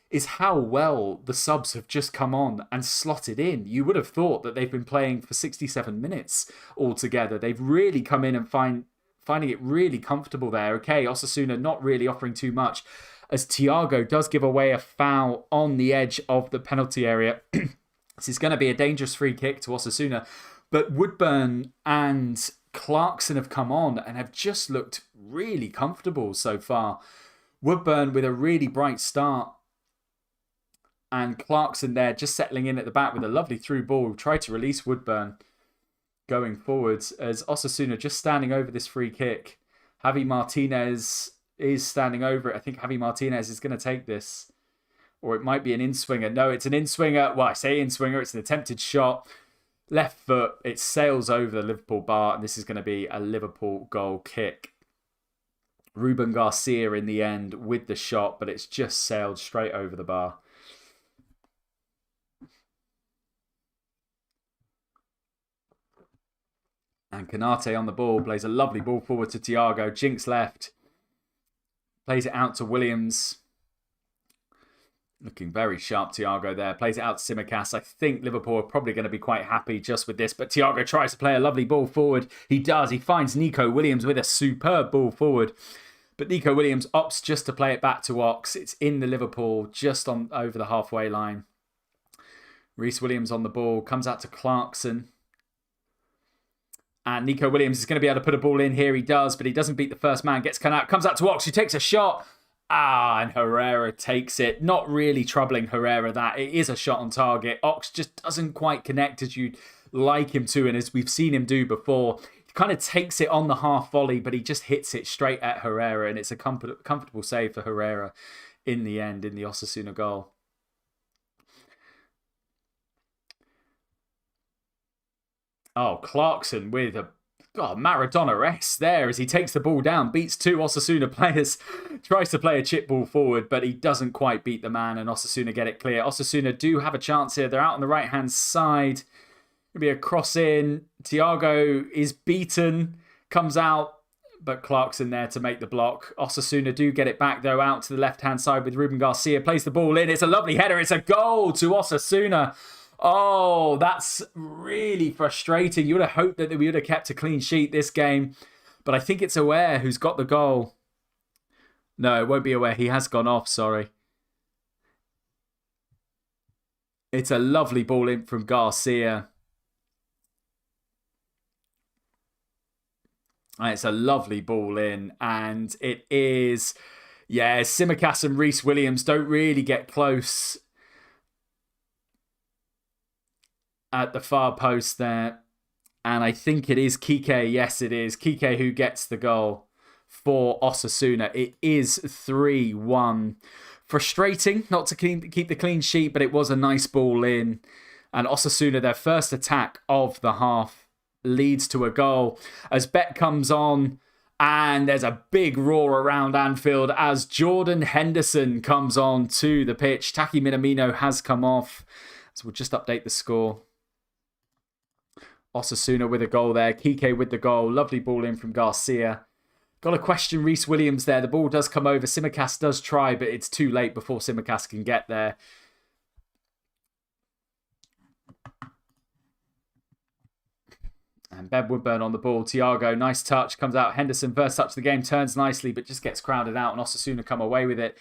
is how well the subs have just come on and slotted in. You would have thought that they've been playing for 67 minutes altogether. They've really come in and finding it really comfortable there. Okay, Osasuna not really offering too much, as Thiago does give away a foul on the edge of the penalty area. This is going to be a dangerous free kick to Osasuna. But Woodburn and Clarkson have come on and have just looked really comfortable so far. Woodburn with a really bright start. And Clarkson there just settling in at the back with a lovely through ball. Tried to release Woodburn going forwards as Osasuna just standing over this free kick. Javi Martinez is standing over it. I think Javi Martinez is going to take this. Or it might be an in-swinger. No, it's an in-swinger. Well, I say in-swinger. It's an attempted shot. Left foot. It sails over the Liverpool bar. And this is going to be a Liverpool goal kick. Ruben Garcia in the end with the shot. But it's just sailed straight over the bar. And Konate on the ball, plays a lovely ball forward to Thiago. Jinx left. Plays it out to Williams. Looking very sharp, Thiago there. Plays it out to Simicas. I think Liverpool are probably going to be quite happy just with this. But Thiago tries to play a lovely ball forward. He does. He finds Nico Williams with a superb ball forward. But Nico Williams opts just to play it back to Ox. It's in the Liverpool, just on over the halfway line. Reece Williams on the ball. Comes out to Clarkson. And Nico Williams is going to be able to put a ball in here. He does, but he doesn't beat the first man. Gets cut out. Comes out to Ox. He takes a shot. And Herrera takes it. Not really troubling Herrera that. It is a shot on target. Ox just doesn't quite connect as you'd like him to. And as we've seen him do before, he kind of takes it on the half volley, but he just hits it straight at Herrera. And it's a comfortable save for Herrera in the end, in the Osasuna goal. Oh, Clarkson with a Maradona-esque there as he takes the ball down, beats two Osasuna players, tries to play a chip ball forward, but he doesn't quite beat the man, and Osasuna get it clear. Osasuna do have a chance here. They're out on the right-hand side. Going to be a cross in. Thiago is beaten, comes out, but Clarkson there to make the block. Osasuna do get it back, though, out to the left-hand side with Ruben Garcia. Plays the ball in. It's a lovely header. It's a goal to Osasuna. Oh, that's really frustrating. You would have hoped that we would have kept a clean sheet this game. But I think it's Aware who's got the goal. No, it won't be Aware. He has gone off, sorry. It's a lovely ball in from Garcia. And it's a lovely ball in. And it is, yeah, Tsimikas and Reece Williams don't really get close at the far post there. And I think it is Kike. Yes, it is. Kike who gets the goal for Osasuna. It is 3-1. Frustrating not to keep the clean sheet, but it was a nice ball in. And Osasuna, their first attack of the half, leads to a goal as Beck comes on. And there's a big roar around Anfield as Jordan Henderson comes on to the pitch. Taki Minamino has come off. So we'll just update the score. Osasuna with a goal there. Kike with the goal. Lovely ball in from Garcia. Got to question Reece Williams there. The ball does come over. Tsimikas does try, but it's too late before Tsimikas can get there. And Ben Woodburn on the ball. Thiago, nice touch. Comes out. Henderson, first touch of the game. Turns nicely, but just gets crowded out. And Osasuna come away with it.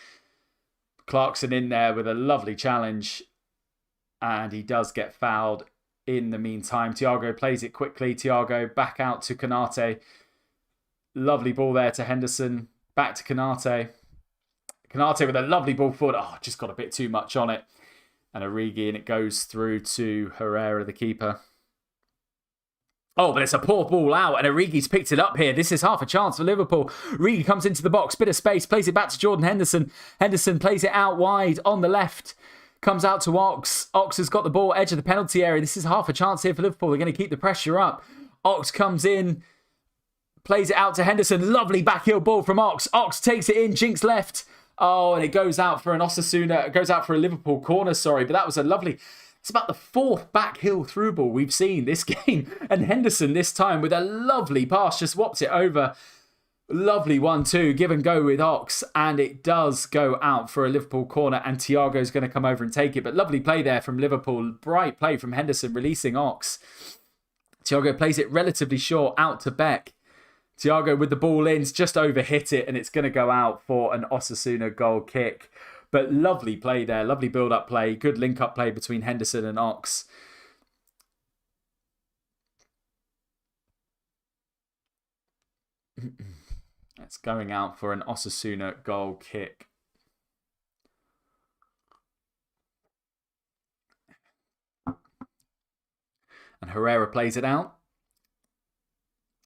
Clarkson in there with a lovely challenge. And he does get fouled in the meantime. Thiago plays it quickly. Thiago back out to Konate. Lovely ball there to Henderson. Back to Konate. Konate with a lovely ball forward. Oh, just got a bit too much on it. And Origi, and it goes through to Herrera, the keeper. Oh, but it's a poor ball out, and Origi's picked it up here. This is half a chance for Liverpool. Origi comes into the box, bit of space, plays it back to Jordan Henderson. Henderson plays it out wide on the left. Comes out to Ox. Ox has got the ball, edge of the penalty area. This is half a chance here for Liverpool. They're going to keep the pressure up. Ox comes in, plays it out to Henderson. Lovely backheel ball from Ox. Ox takes it in, Jinx left. Oh, and it goes out for an Osasuna, it goes out for a Liverpool corner, sorry. But that was a lovely... It's about the fourth backheel through ball we've seen this game. And Henderson this time with a lovely pass just whopped it over. Lovely 1-2, give and go with Ox. And it does go out for a Liverpool corner. And Thiago's going to come over and take it. But lovely play there from Liverpool. Bright play from Henderson releasing Ox. Thiago plays it relatively short out to Beck. Thiago with the ball in, just over hit it. And it's going to go out for an Osasuna goal kick. But lovely play there. Lovely build-up play. Good link-up play between Henderson and Ox. That's going out for an Osasuna goal kick. And Herrera plays it out.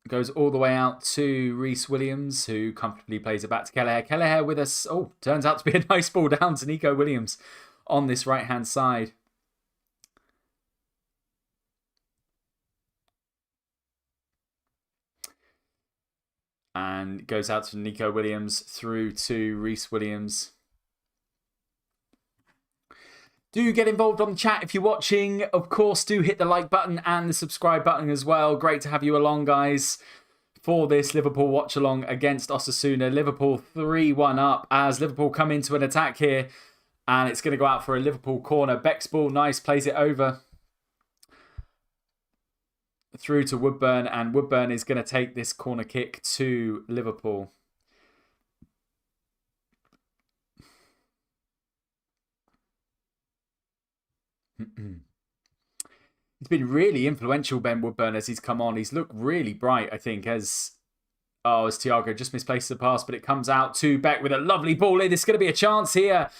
Goes all the way out to Reece Williams, who comfortably plays it back to Kelleher. Kelleher with us. Oh, turns out to be a nice ball down to Nico Williams on this right-hand side. And goes out to Nico Williams through to Reece Williams. Do get involved on the chat if you're watching. Of course, do hit the like button and the subscribe button as well. Great to have you along, guys, for this Liverpool watch-along against Osasuna. Liverpool 3-1 up as Liverpool come into an attack here. And it's going to go out for a Liverpool corner. Beck's ball, nice, plays it over. Through to Woodburn. And Woodburn is going to take this corner kick to Liverpool. He's been really influential, Ben Woodburn, as he's come on. He's looked really bright, I think, as Thiago just misplaced the pass, but it comes out to Beck with a lovely ball in. There's going to be a chance here.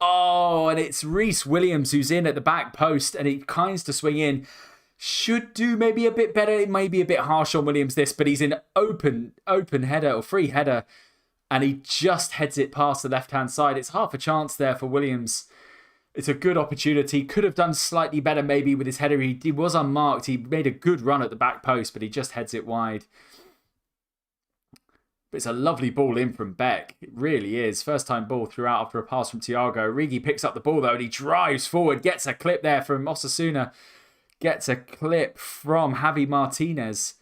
Oh, and it's Reece Williams who's in at the back post, and he kinds to swing in. Should do maybe a bit better. It may be a bit harsh on Williams this, but he's in open header or free header, and he just heads it past the left-hand side. It's half a chance there for Williams. It's a good opportunity. Could have done slightly better maybe with his header. He was unmarked. He made a good run at the back post, but he just heads it wide. But it's a lovely ball in from Beck. It really is. First time ball throughout after a pass from Thiago. Origi picks up the ball though and he drives forward. Gets a clip there from Osasuna. Gets a clip from Javi Martinez.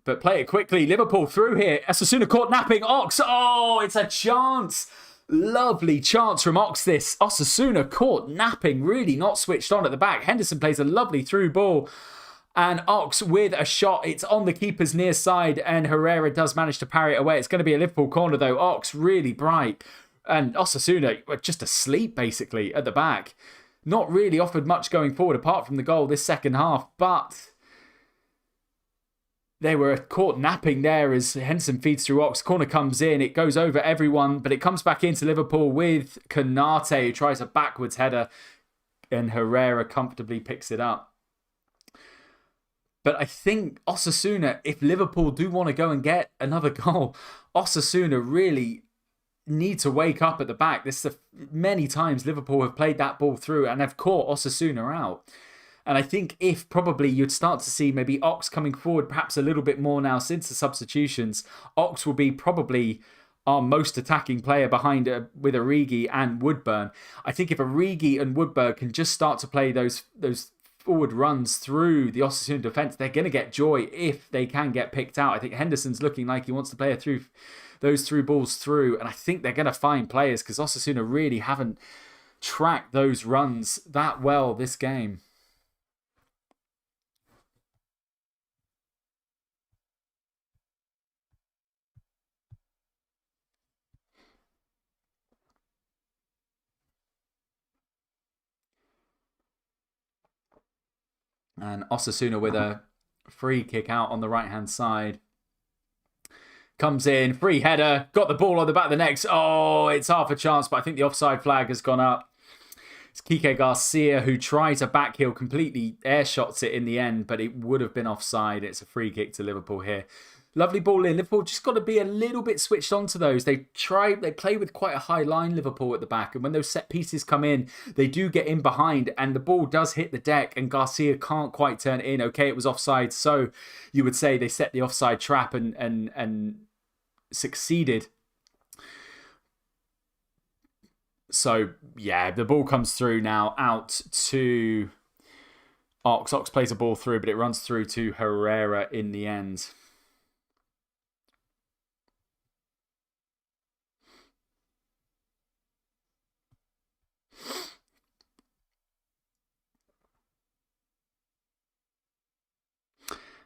But play it quickly. Liverpool through here. Osasuna caught napping. Ox. Oh, it's a chance. Lovely chance from Ox this. Osasuna caught napping, really not switched on at the back. Henderson plays a lovely through ball. And Ox with a shot. It's on the keeper's near side. And Herrera does manage to parry it away. It's going to be a Liverpool corner though. Ox really bright. And Osasuna were just asleep basically at the back. not really offered much going forward apart from the goal this second half, but they were caught napping there as Henderson feeds through Ox. Corner comes in, it goes over everyone, but it comes back into Liverpool with Konate, who tries a backwards header, and Herrera comfortably picks it up. But I think Osasuna, if Liverpool do want to go and get another goal, Osasuna really need to wake up at the back. Many times Liverpool have played that ball through and have caught Osasuna out. And I think if probably you'd start to see maybe Ox coming forward perhaps a little bit more now since the substitutions, Ox will be probably our most attacking player behind with Origi and Woodburn. I think if Origi and Woodburn can just start to play those forward runs through the Osasuna defence, they're going to get joy if they can get picked out. I think Henderson's looking like he wants to play those through balls through, and I think they're going to find players because Osasuna really haven't tracked those runs that well this game. And Osasuna with a free kick out on the right-hand side. Comes in, free header, got the ball on the back of the net. Oh, it's half a chance, but I think the offside flag has gone up. It's Kike Garcia who tries a backheel, completely air shots it in the end, but it would have been offside. It's a free kick to Liverpool here. Lovely ball in. Liverpool just got to be a little bit switched on to those. They play with quite a high line, Liverpool, at the back. And when those set pieces come in, they do get in behind and the ball does hit the deck and Garcia can't quite turn it in. Okay, it was offside. So you would say they set the offside trap and succeeded. So, yeah, the ball comes through now out to Ox. Ox plays a ball through, but it runs through to Herrera in the end.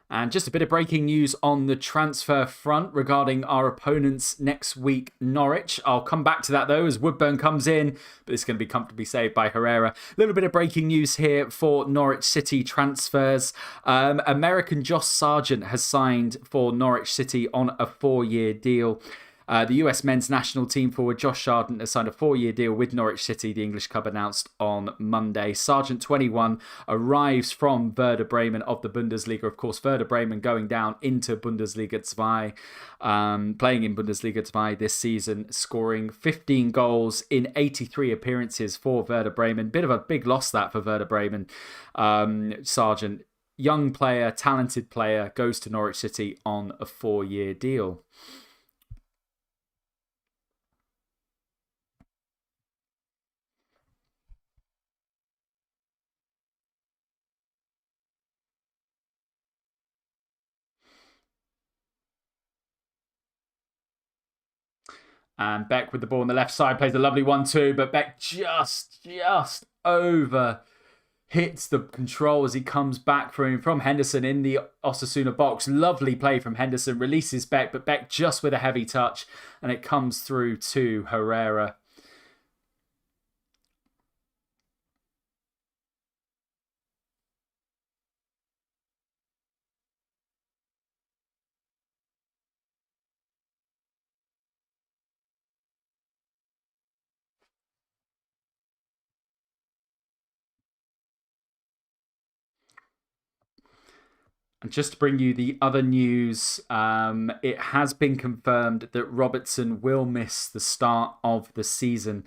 And just a bit of breaking news on the transfer front regarding our opponents next week, Norwich. I'll come back to that though as Woodburn comes in, but it's going to be comfortably saved by Herrera. A little bit of breaking news here for Norwich City transfers. American Josh Sargent has signed for Norwich City on a 4-year deal. The US men's national team forward Josh Sargent has signed a 4-year deal with Norwich City, the English club announced on Monday. Sargent, 21, arrives from Werder Bremen of the Bundesliga. Of course, Werder Bremen going down into Bundesliga 2, playing in Bundesliga 2 this season, scoring 15 goals in 83 appearances for Werder Bremen. Bit of a big loss that for Werder Bremen. Sargent, young player, talented player, goes to Norwich City on a 4-year deal. And Beck with the ball on the left side plays a lovely 1-2, but Beck just over hits the control as he comes back from Henderson in the Osasuna box. Lovely play from Henderson, releases Beck, but Beck just with a heavy touch, and it comes through to Herrera. And just to bring you the other news, it has been confirmed that Robertson will miss the start of the season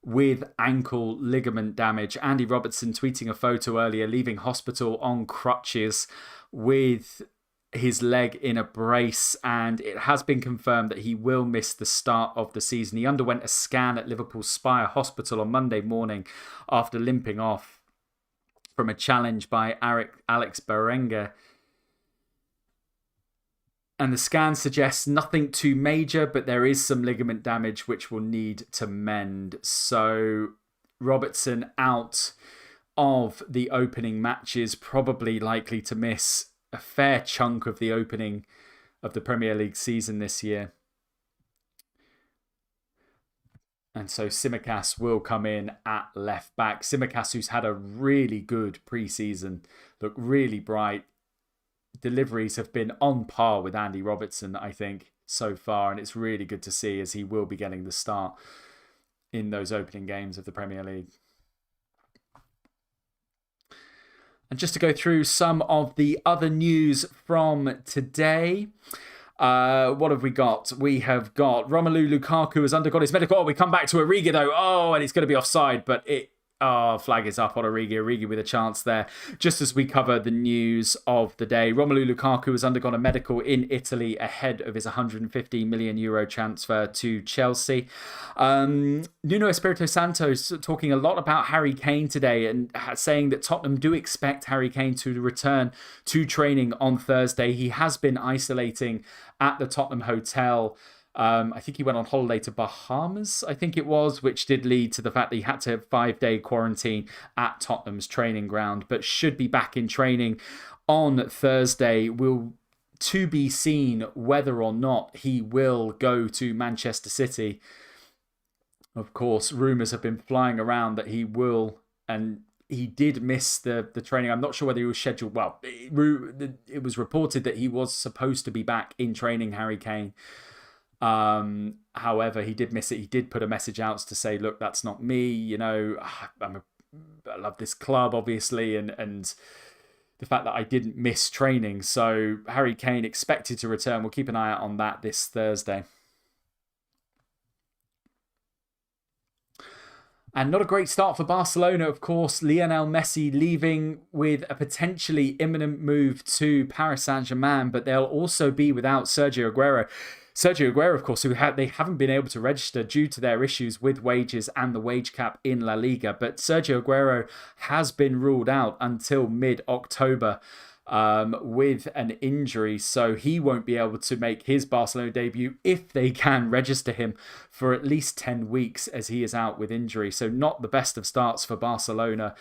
with ankle ligament damage. Andy Robertson tweeting a photo earlier, leaving hospital on crutches with his leg in a brace, and it has been confirmed that he will miss the start of the season. He underwent a scan at Liverpool Spire Hospital on Monday morning after limping off from a challenge by Alex Berenguer. And the scan suggests nothing too major, but there is some ligament damage which will need to mend. So Robertson out of the opening matches, probably likely to miss a fair chunk of the opening of the Premier League season this year. And so Simicast will come in at left back. Simicast, who's had a really good pre-season, looked really bright. Deliveries have been on par with Andy Robertson, I think, so far. And it's really good to see, as he will be getting the start in those opening games of the Premier League. And just to go through some of the other news from today. What have we got? We have got Romelu Lukaku has undergone his medical. Oh, we come back to Origi though. Oh, and it's going to be offside, but flag is up on Origi. Origi with a chance there. Just as we cover the news of the day, Romelu Lukaku has undergone a medical in Italy ahead of his €150 million transfer to Chelsea. Nuno Espirito Santo talking a lot about Harry Kane today and saying that Tottenham do expect Harry Kane to return to training on Thursday. He has been isolating at the Tottenham hotel. I think he went on holiday to Bahamas, I think it was, which did lead to the fact that he had to have 5-day quarantine at Tottenham's training ground, but should be back in training on Thursday. Will to be seen whether or not he will go to Manchester City. Of course, rumours have been flying around that he will, and he did miss the training. I'm not sure whether he was scheduled. Well, it was reported that he was supposed to be back in training, Harry Kane. However, he did miss it. He did put a message out to say, look, that's not me. You know, I love this club, obviously, and the fact that I didn't miss training. So Harry Kane expected to return. We'll keep an eye out on that this Thursday. And not a great start for Barcelona, of course. Lionel Messi leaving with a potentially imminent move to Paris Saint-Germain, but they'll also be without Sergio Aguero. Sergio Aguero, of course, they haven't been able to register due to their issues with wages and the wage cap in La Liga. But Sergio Aguero has been ruled out until mid-October with an injury. So he won't be able to make his Barcelona debut if they can register him for at least 10 weeks as he is out with injury. So not the best of starts for Barcelona.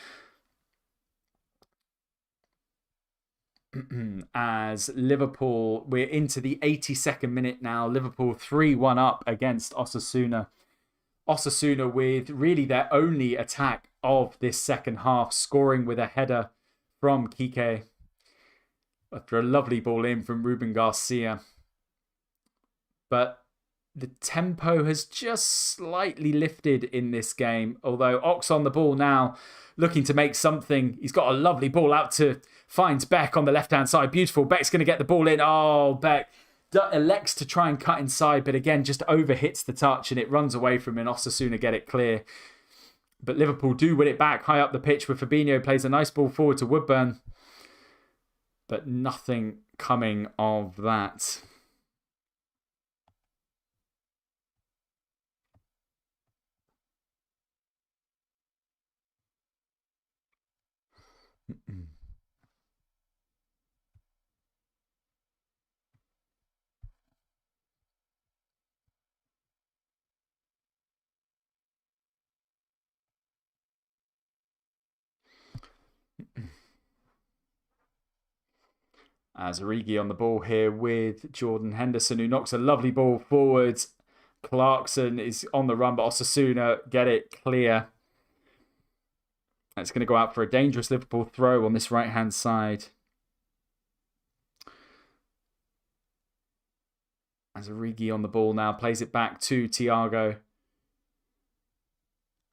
As Liverpool, we're into the 82nd minute now. Liverpool 3-1 up against Osasuna. Osasuna with really their only attack of this second half, scoring with a header from Kike after a lovely ball in from Ruben Garcia. But the tempo has just slightly lifted in this game, although Ox on the ball now, looking to make something. He's got a lovely ball out to finds Beck on the left-hand side. Beautiful. Beck's going to get the ball in. Oh, Beck elects to try and cut inside, but again, just overhits the touch and it runs away from him. Osasuna get it clear. But Liverpool do win it back high up the pitch with Fabinho. Plays a nice ball forward to Woodburn. But nothing coming of that. As Origi on the ball here with Jordan Henderson, who knocks a lovely ball forward. Clarkson is on the run, but Osasuna get it clear. It's going to go out for a dangerous Liverpool throw on this right-hand side. As Origi on the ball now, plays it back to Thiago.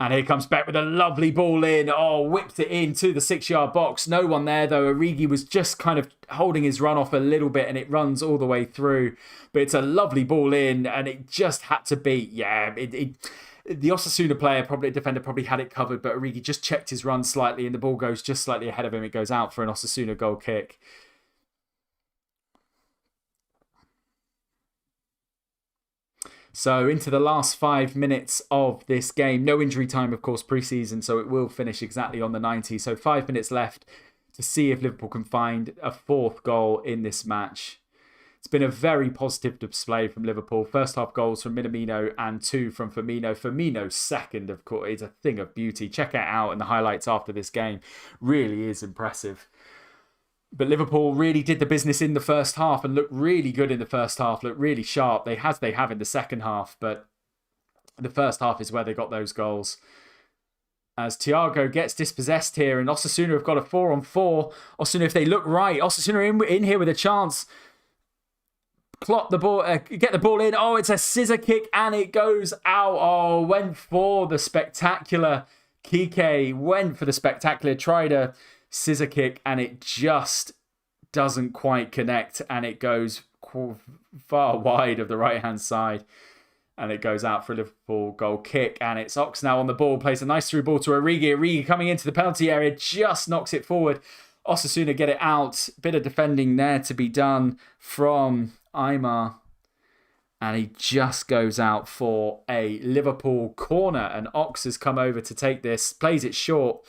And here comes Beck with a lovely ball in. Oh, whipped it into the 6-yard box. No one there, though. Origi was just kind of holding his run off a little bit, and it runs all the way through. But it's a lovely ball in, and it just had to be, the Osasuna defender probably had it covered, but Origi just checked his run slightly, and the ball goes just slightly ahead of him. It goes out for an Osasuna goal kick. So into the last 5 minutes of this game. No injury time, of course, pre-season, so it will finish exactly on the 90. So 5 minutes left to see if Liverpool can find a fourth goal in this match. It's been a very positive display from Liverpool. First half goals from Minamino and 2 from Firmino. Firmino's second, of course, is a thing of beauty. Check it out in the highlights after this game. Really is impressive. But Liverpool really did the business in the first half and looked really good in the first half, looked really sharp. They have in the second half, but The first half is where they got those goals. As Thiago gets dispossessed here, and Osasuna have got a 4-on-4. Osasuna, if they look right, Osasuna in here with a chance. Clock the ball, get the ball in. Oh, it's a scissor kick, and it goes out. Oh, went for the spectacular. Kike went for the spectacular, tried a scissor kick, and it just doesn't quite connect, and it goes far wide of the right-hand side. And it goes out for a Liverpool goal kick. And it's Ox now on the ball. Plays a nice through ball to Origi. Origi coming into the penalty area. Just knocks it forward. Osasuna get it out. Bit of defending there to be done from Aymar. And he just goes out for a Liverpool corner. And Ox has come over to take this. Plays it short.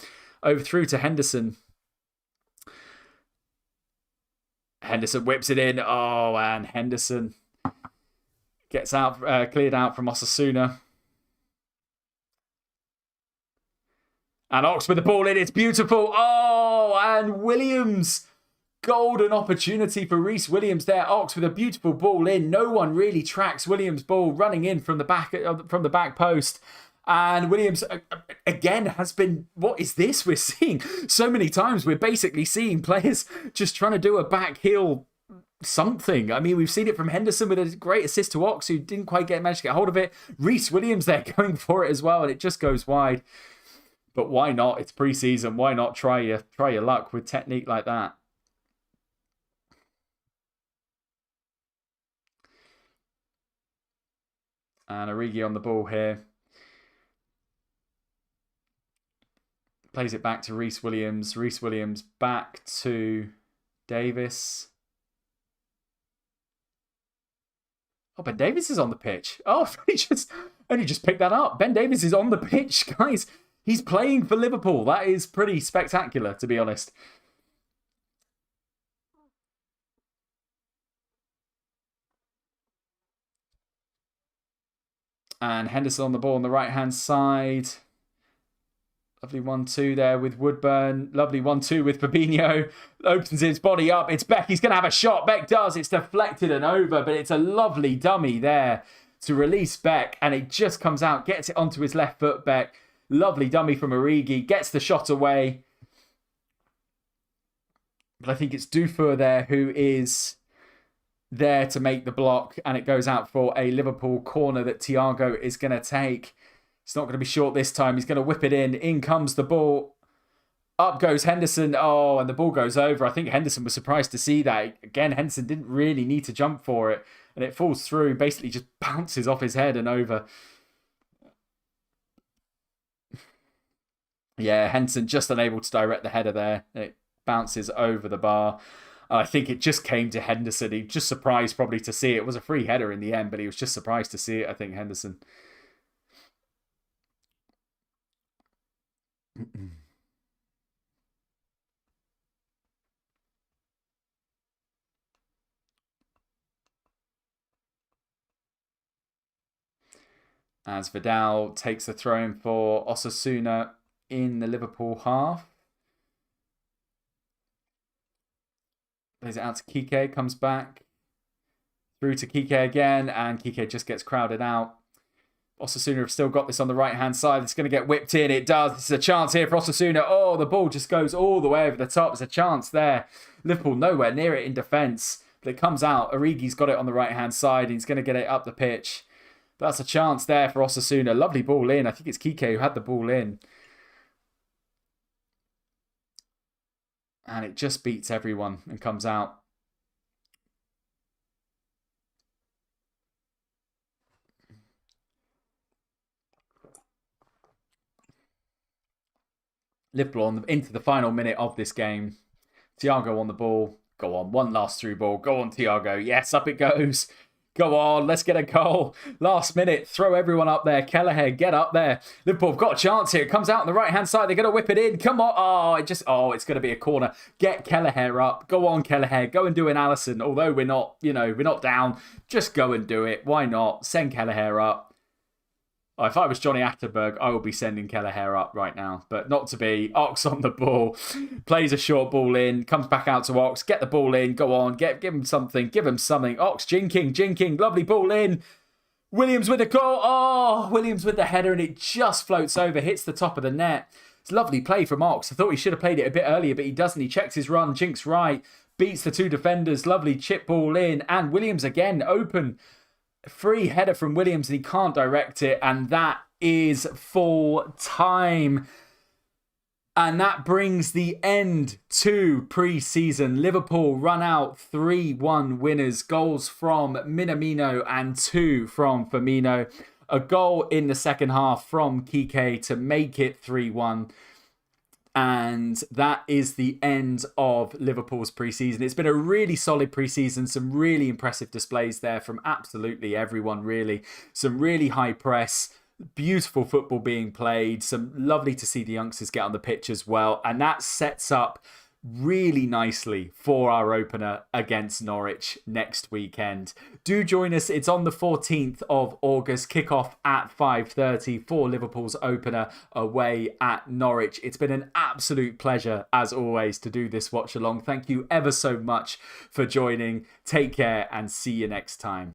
Over through to Henderson. Henderson whips it in. Oh, and Henderson gets out, cleared out from Osasuna. And Ox with the ball in. It's beautiful. Oh, and Williams. Golden opportunity for Reece Williams there. Ox with a beautiful ball in. No one really tracks Williams' ball running in from the back post. And Williams, again, has been... What is this we're seeing? So many times we're basically seeing players just trying to do a back heel something. I mean, we've seen it from Henderson with a great assist to Ox, who didn't quite manage to get hold of it. Reece Williams there going for it as well, and it just goes wide. But why not? It's pre-season. Why not try your luck with technique like that? And Origi on the ball here. Plays it back to Reece Williams. Reece Williams back to Davis. Oh, Ben Davis is on the pitch. Oh, only just picked that up. Ben Davis is on the pitch, guys. He's playing for Liverpool. That is pretty spectacular, to be honest. And Henderson on the ball on the right-hand side. Lovely 1-2 there with Woodburn. Lovely 1-2 with Fabinho. Opens his body up. It's Beck. He's going to have a shot. Beck does. It's deflected and over, but it's a lovely dummy there to release Beck. And it just comes out. Gets it onto his left foot, Beck. Lovely dummy from Origi. Gets the shot away. But I think it's Dufour there who is there to make the block. And it goes out for a Liverpool corner that Thiago is going to take. It's not going to be short this time. He's going to whip it in. In comes the ball. Up goes Henderson. Oh, and the ball goes over. I think Henderson was surprised to see that. Again, Henderson didn't really need to jump for it. And it falls through. Basically just bounces off his head and over. Yeah, Henderson just unable to direct the header there. It bounces over the bar. I think it just came to Henderson. He just surprised probably to see it. It was a free header in the end, but he was just surprised to see it, I think, Henderson. As Vidal takes the throw in for Osasuna in the Liverpool half. Plays it out to Kike, comes back. Through to Kike again, and Kike just gets crowded out. Osasuna have still got this on the right-hand side. It's going to get whipped in. It does. This is a chance here for Osasuna. Oh, the ball just goes all the way over the top. There's a chance there. Liverpool nowhere near it in defence. But it comes out. Origi's got it on the right-hand side. He's going to get it up the pitch. But that's a chance there for Osasuna. Lovely ball in. I think it's Kike who had the ball in. And it just beats everyone and comes out. Liverpool into the final minute of this game. Thiago on the ball. Go on, one last through ball. Go on, Thiago. Yes, up it goes. Go on, let's get a goal. Last minute, throw everyone up there. Kelleher, get up there. Liverpool have got a chance here. It comes out on the right-hand side. They're going to whip it in. Come on. It's going to be a corner. Get Kelleher up. Go on, Kelleher. Go and do an Alisson. Although we're not down. Just go and do it. Why not? Send Kelleher up. Oh, if I was Johnny Atterberg, I would be sending Kelleher up right now. But not to be. Ox on the ball. Plays a short ball in. Comes back out to Ox. Get the ball in. Go on. Give him something. Give him something. Ox jinking. Lovely ball in. Williams with the goal. Oh, Williams with the header, and it just floats over, hits the top of the net. It's a lovely play from Ox. I thought he should have played it a bit earlier, but he doesn't. He checks his run, jinks right, beats the two defenders. Lovely chip ball in, and Williams again open. Free header from Williams, and he can't direct it, and that is full time. And that brings the end to pre-season. Liverpool run out 3-1 winners. Goals from Minamino and 2 from Firmino. A goal in the second half from Kike to make it 3-1. And that is the end of Liverpool's pre-season. It's been a really solid pre-season. Some really impressive displays there from absolutely everyone, really. Some really high press. Beautiful football being played. Some lovely to see the youngsters get on the pitch as well. And that sets up really nicely for our opener against Norwich next weekend. Do join us. It's on the 14th of August. Kickoff at 5:30 for Liverpool's opener away at Norwich. It's been an absolute pleasure, as always, to do this watch along. Thank you ever so much for joining. Take care and see you next time.